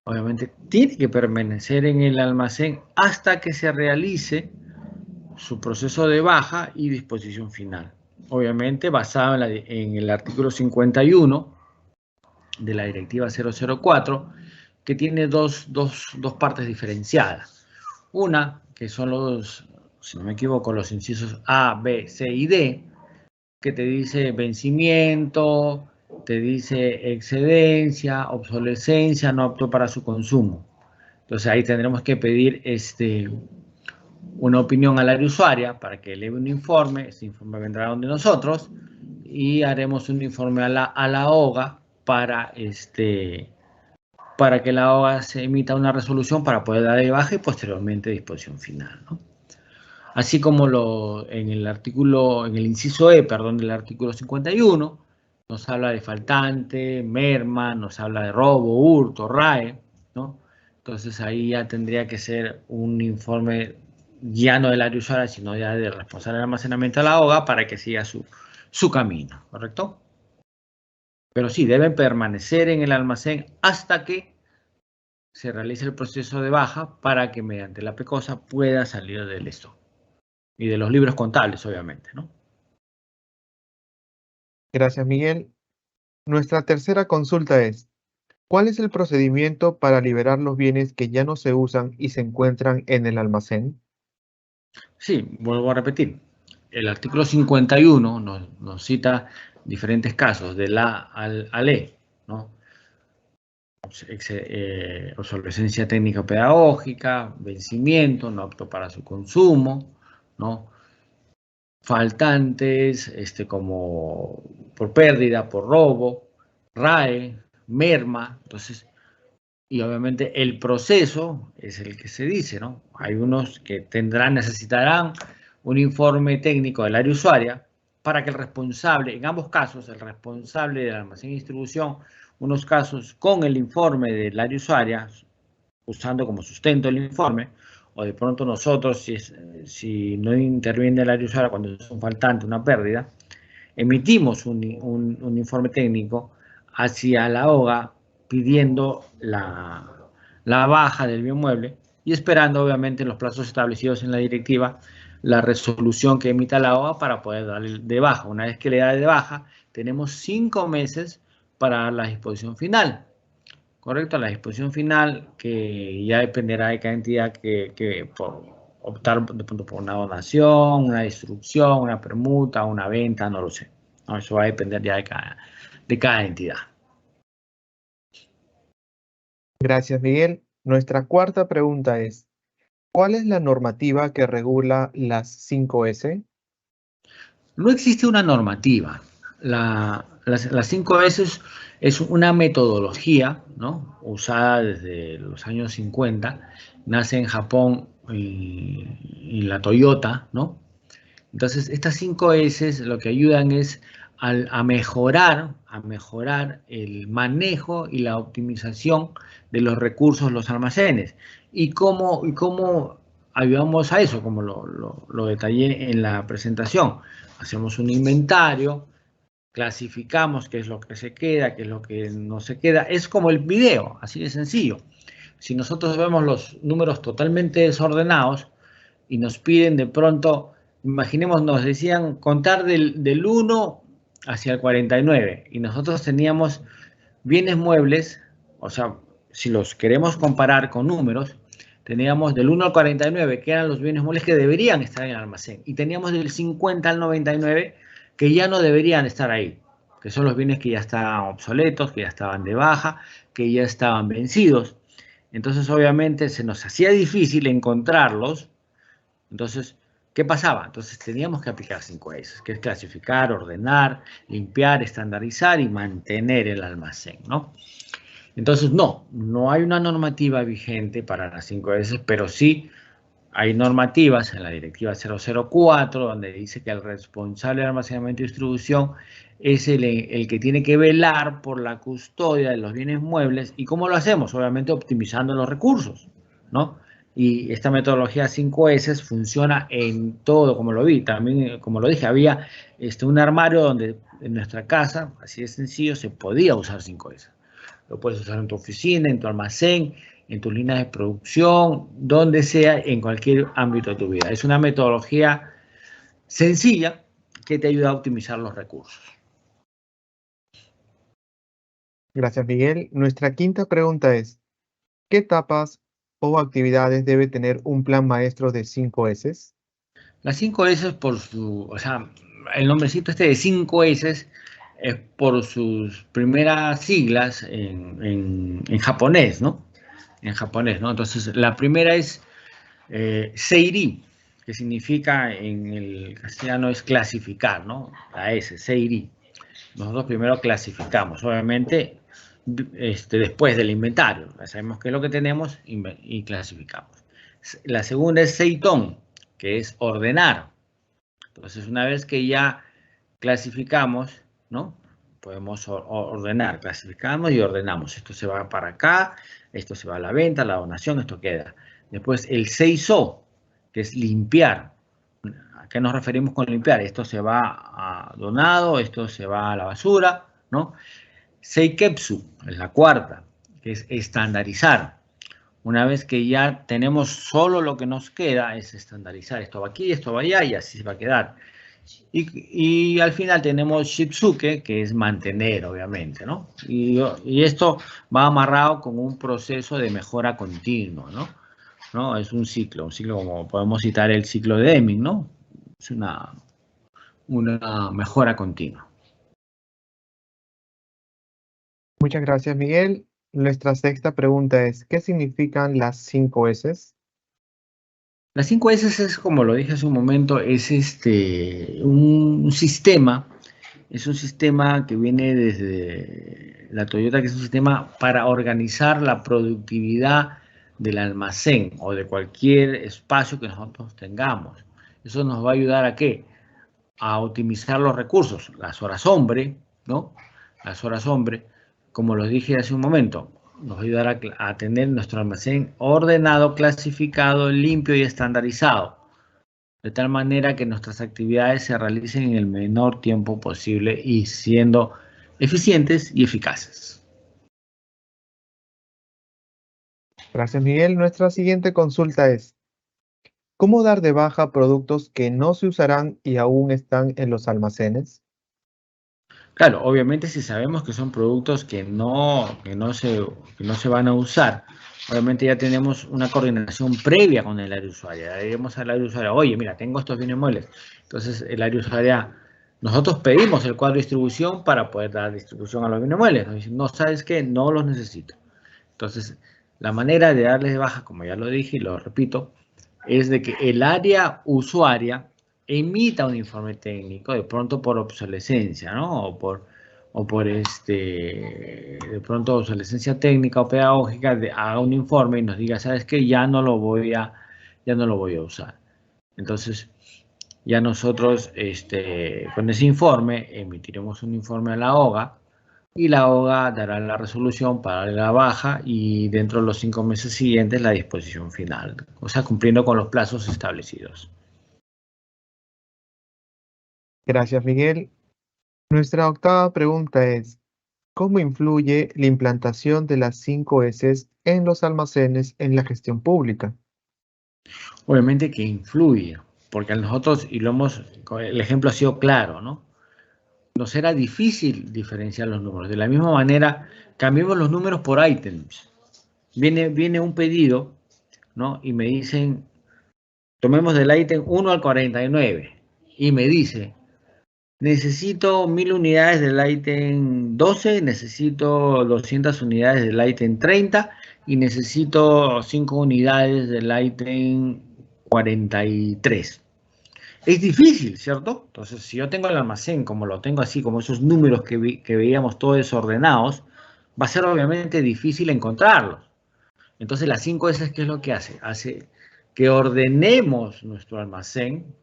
obviamente tiene que permanecer en el almacén hasta que se realice su proceso de baja y disposición final. Obviamente basado en el artículo 51 de la directiva 004, que tiene dos partes diferenciadas. Una, que son los, si no me equivoco, los incisos A, B, C y D, que te dice vencimiento, te dice excedencia, obsolescencia, no apto para su consumo. Entonces ahí tendremos que pedir una opinión al área usuaria para que eleve un informe. Este informe vendrá donde nosotros y haremos un informe a la OGA para que la OGA se emita una resolución para poder dar de baja y posteriormente disposición final, ¿no? Así como en el inciso E, perdón, del artículo 51, nos habla de faltante, merma, nos habla de robo, hurto, RAE, ¿no? Entonces ahí ya tendría que ser un informe ya no del área usuaria, sino ya del responsable de almacenamiento de la OGA para que siga su camino, ¿correcto? Pero sí, deben permanecer en el almacén hasta que se realice el proceso de baja para que mediante la pecosa pueda salir del stock. Y de los libros contables, obviamente, ¿no? Gracias, Miguel. Nuestra tercera consulta es, ¿cuál es el procedimiento para liberar los bienes que ya no se usan y se encuentran en el almacén? Sí, vuelvo a repetir. El artículo 51 nos cita diferentes casos, de la al E, ¿no? Obsolescencia técnica pedagógica, vencimiento, no apto para su consumo, ¿no? Faltantes, como por pérdida, por robo, RAE, merma. Entonces, y obviamente el proceso es el que se dice, ¿no? Hay unos que necesitarán un informe técnico del área usuaria para que el responsable, en ambos casos, el responsable del almacén y distribución, unos casos con el informe del área usuaria, usando como sustento el informe, o de pronto nosotros, si no interviene el área usuaria cuando es un faltante, una pérdida, emitimos un informe técnico hacia la OGA pidiendo la baja del bien mueble y esperando, obviamente, en los plazos establecidos en la directiva, la resolución que emita la OGA para poder darle de baja. Una vez que le da de baja, tenemos 5 meses para la disposición final. Correcto, la disposición final que ya dependerá de cada entidad que por optar de pronto por una donación, una destrucción, una permuta, una venta, no lo sé. No, eso va a depender ya de cada entidad. Gracias, Miguel. Nuestra cuarta pregunta es, ¿cuál es la normativa que regula las 5S? No existe una normativa. Las 5S es una metodología, ¿no? Usada desde los años 50. Nace en Japón y la Toyota, ¿no? Entonces, estas 5S lo que ayudan es a mejorar el manejo y la optimización de los recursos, los almacenes. ¿Y cómo ayudamos a eso? Como lo detallé en la presentación. Hacemos un inventario, clasificamos qué es lo que se queda, qué es lo que no se queda. Es como el video, así de sencillo. Si nosotros vemos los números totalmente desordenados, y nos piden de pronto, imaginemos, nos decían contar del 1 hacia el 49 y nosotros teníamos bienes muebles, o sea, si los queremos comparar con números, teníamos del 1 al 49, que eran los bienes muebles que deberían estar en el almacén, y teníamos del 50 al 99, que ya no deberían estar ahí, que son los bienes que ya estaban obsoletos, que ya estaban de baja, que ya estaban vencidos. Entonces, obviamente, se nos hacía difícil encontrarlos. Entonces, ¿qué pasaba? Entonces teníamos que aplicar 5S, que es clasificar, ordenar, limpiar, estandarizar y mantener el almacén, ¿no? Entonces, no hay una normativa vigente para las 5S, pero sí hay normativas en la directiva 004, donde dice que el responsable de almacenamiento y distribución es el que tiene que velar por la custodia de los bienes muebles. ¿Y cómo lo hacemos? Obviamente optimizando los recursos, ¿no? Y esta metodología 5S funciona en todo, como lo vi. También, como lo dije, había un armario donde en nuestra casa, así de sencillo, se podía usar 5S. Lo puedes usar en tu oficina, en tu almacén, en tus líneas de producción, donde sea, en cualquier ámbito de tu vida. Es una metodología sencilla que te ayuda a optimizar los recursos. Gracias, Miguel. Nuestra quinta pregunta es, ¿qué etapas o actividades debe tener un plan maestro de 5S? Las 5S por su, o sea, el nombrecito este de 5S es por sus primeras siglas en japonés, ¿no? En japonés, ¿no? Entonces, la primera es Seiri, que significa en el castellano es clasificar, ¿no? La S, Seiri. Nosotros primero clasificamos, obviamente, después del inventario. Ya sabemos qué es lo que tenemos y clasificamos. La segunda es Seiton, que es ordenar. Entonces, una vez que ya clasificamos, ¿no? Podemos ordenar, clasificamos y ordenamos. Esto se va para acá, esto se va a la venta, a la donación, esto queda. Después el Seiso, que es limpiar. ¿A qué nos referimos con limpiar? Esto se va a donado, esto se va a la basura, ¿no? Seiketsu, es la cuarta, que es estandarizar. Una vez que ya tenemos solo lo que nos queda, es estandarizar. Esto va aquí, esto va allá y así se va a quedar. Y al final tenemos Shitsuke, que es mantener, obviamente, ¿no? Y esto va amarrado con un proceso de mejora continua, ¿no? Es un ciclo como podemos citar el ciclo de Deming, ¿no? Es una mejora continua. Muchas gracias, Miguel. Nuestra sexta pregunta es, ¿qué significan las 5S? Las 5S es, como lo dije hace un momento, es un sistema, es un sistema que viene desde la Toyota, que es un sistema para organizar la productividad del almacén o de cualquier espacio que nosotros tengamos. Eso nos va a ayudar ¿a qué? A optimizar los recursos, las horas hombre, ¿no? Las horas hombre, como lo dije hace un momento, nos va a ayudar a tener nuestro almacén ordenado, clasificado, limpio y estandarizado, de tal manera que nuestras actividades se realicen en el menor tiempo posible y siendo eficientes y eficaces. Gracias, Miguel. Nuestra siguiente consulta es, ¿cómo dar de baja productos que no se usarán y aún están en los almacenes? Claro, obviamente si sabemos que son productos que no se van a usar, obviamente ya tenemos una coordinación previa con el área usuaria. Le diremos al área usuaria, oye, mira, tengo estos bienes muebles. Entonces el área usuaria, nosotros pedimos el cuadro de distribución para poder dar distribución a los bienes muebles. Nos dicen, no, ¿sabes qué? No los necesito. Entonces, la manera de darles de baja, como ya lo dije y lo repito, es de que el área usuaria emita un informe técnico, de pronto por obsolescencia, ¿no? De pronto obsolescencia técnica o pedagógica, haga un informe y nos diga, ¿sabes qué? Ya no lo voy a usar. Entonces, ya nosotros, con ese informe, emitiremos un informe a la OGA y la OGA dará la resolución para la baja y dentro de los 5 meses siguientes la disposición final, o sea, cumpliendo con los plazos establecidos. Gracias, Miguel. Nuestra octava pregunta es, ¿cómo influye la implantación de las 5S en los almacenes en la gestión pública? Obviamente que influye, porque a nosotros, el ejemplo ha sido claro, ¿no? Nos era difícil diferenciar los números. De la misma manera, cambiemos los números por ítems. Viene un pedido, ¿no? Y me dicen, tomemos del ítem 1 al 49, y me dice, necesito 1000 unidades del ítem 12, necesito 200 unidades del ítem 30 y necesito 5 unidades del ítem 43. Es difícil, ¿cierto? Entonces, si yo tengo el almacén como lo tengo así, como esos números que veíamos todos desordenados, va a ser obviamente difícil encontrarlos. Entonces, las 5S, ¿qué es lo que hace? Hace que ordenemos nuestro almacén,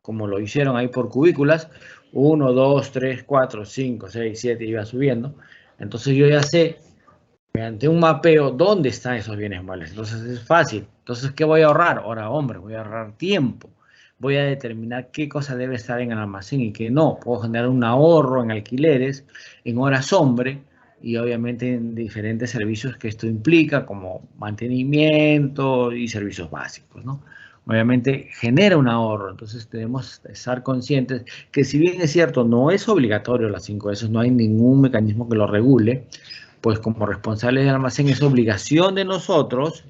como lo hicieron ahí por cubículas, 1, 2, 3, 4, 5, 6, 7, iba subiendo. Entonces yo ya sé, mediante un mapeo, dónde están esos bienes muebles. Entonces es fácil. Entonces, ¿qué voy a ahorrar? Ahora, hombre, voy a ahorrar tiempo. Voy a determinar qué cosa debe estar en el almacén y qué no. Puedo generar un ahorro en alquileres, en horas hombre y obviamente en diferentes servicios que esto implica, como mantenimiento y servicios básicos, ¿no? Obviamente genera un ahorro, entonces debemos estar conscientes que si bien es cierto, no es obligatorio las 5S, no hay ningún mecanismo que lo regule, pues como responsables del almacén es obligación de nosotros,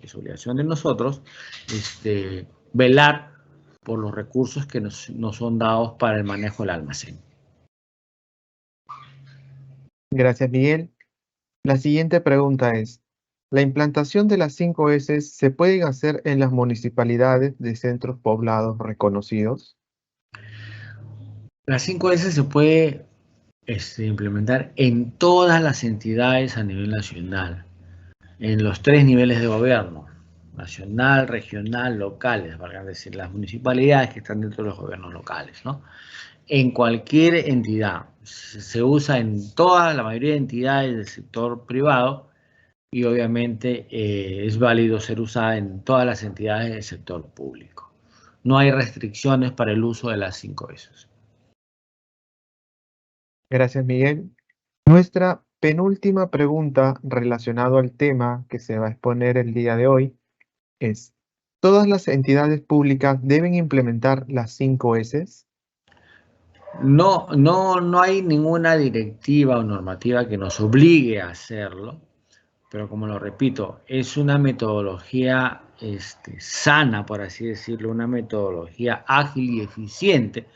velar por los recursos que nos son dados para el manejo del almacén. Gracias, Miguel. La siguiente pregunta es, ¿la implantación de las 5S se pueden hacer en las municipalidades de centros poblados reconocidos? Las 5S se puede implementar en todas las entidades a nivel nacional, en los 3 niveles de gobierno, nacional, regional, locales, valga decir, las municipalidades que están dentro de los gobiernos locales, ¿no? En cualquier entidad, se usa en toda la mayoría de entidades del sector privado y obviamente es válido ser usada en todas las entidades del sector público. No hay restricciones para el uso de las 5S. Gracias, Miguel. Nuestra penúltima pregunta relacionada al tema que se va a exponer el día de hoy es, ¿todas las entidades públicas deben implementar las 5S? No hay ninguna directiva o normativa que nos obligue a hacerlo, pero como lo repito, es una metodología sana, por así decirlo, una metodología ágil y eficiente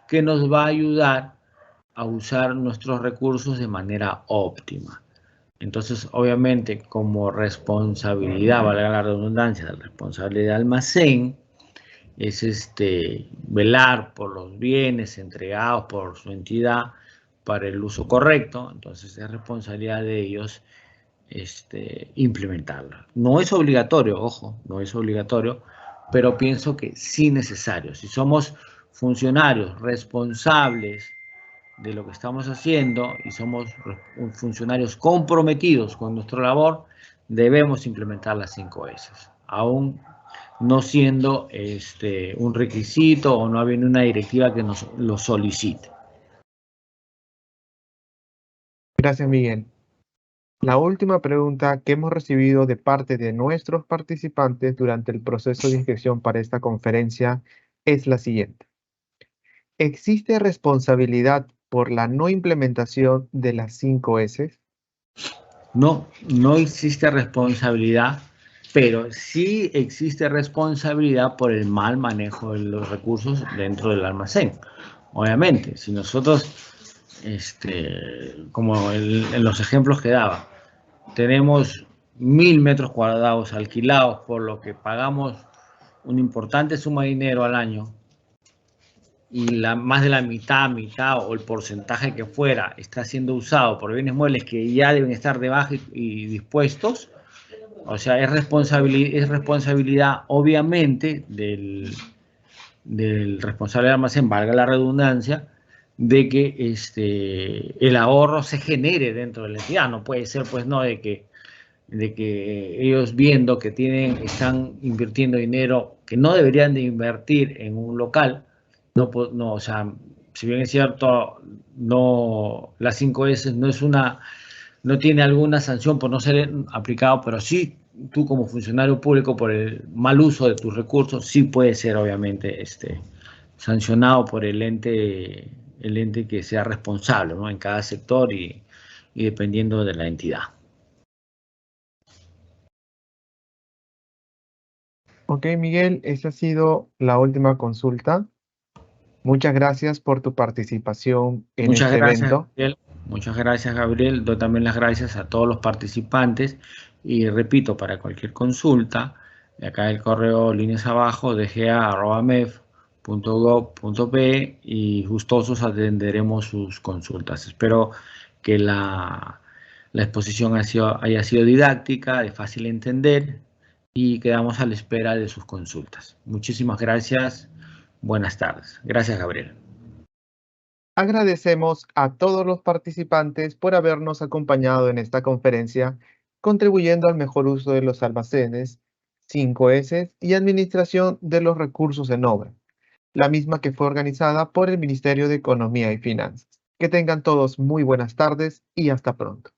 que nos va a ayudar a usar nuestros recursos de manera óptima. Entonces, obviamente, como responsabilidad, valga la redundancia, del responsable de almacén, es velar por los bienes entregados por su entidad para el uso correcto. Entonces, es responsabilidad de ellos implementarla. No es obligatorio, ojo, no es obligatorio, pero pienso que sí necesario. Si somos funcionarios responsables de lo que estamos haciendo y somos funcionarios comprometidos con nuestra labor, debemos implementar las 5S, aún no siendo un requisito o no habiendo una directiva que nos lo solicite. Gracias, Miguel. La última pregunta que hemos recibido de parte de nuestros participantes durante el proceso de inscripción para esta conferencia es la siguiente. ¿Existe responsabilidad por la no implementación de las 5S? No existe responsabilidad, pero sí existe responsabilidad por el mal manejo de los recursos dentro del almacén. Obviamente, si nosotros, como en los ejemplos que daba, tenemos 1000 metros cuadrados alquilados, por lo que pagamos una importante suma de dinero al año, y más de la mitad o el porcentaje que fuera está siendo usado por bienes muebles que ya deben estar de baja y dispuestos, o sea, es responsabilidad obviamente del responsable del almacén, valga la redundancia, de que el ahorro se genere dentro de la entidad. No puede ser, pues, no, de que ellos viendo que están invirtiendo dinero que no deberían de invertir en un local. No, o sea, si bien es cierto, las 5S no tiene alguna sanción por no ser aplicado, pero sí tú como funcionario público por el mal uso de tus recursos, sí puede ser obviamente sancionado por el ente que sea responsable, ¿no? En cada sector y dependiendo de la entidad. Ok, Miguel, esa ha sido la última consulta. Muchas gracias por tu participación en Muchas este gracias, evento. Gabriel. Muchas gracias, Gabriel. Doy también las gracias a todos los participantes. Y repito, para cualquier consulta, acá el correo líneas abajo, dga@mef.gov.pe y gustosos atenderemos sus consultas. Espero que la exposición haya sido didáctica, de fácil entender y quedamos a la espera de sus consultas. Muchísimas gracias. Buenas tardes. Gracias, Gabriel. Agradecemos a todos los participantes por habernos acompañado en esta conferencia, contribuyendo al mejor uso de los almacenes, 5S y administración de los recursos en obra, la misma que fue organizada por el Ministerio de Economía y Finanzas. Que tengan todos muy buenas tardes y hasta pronto.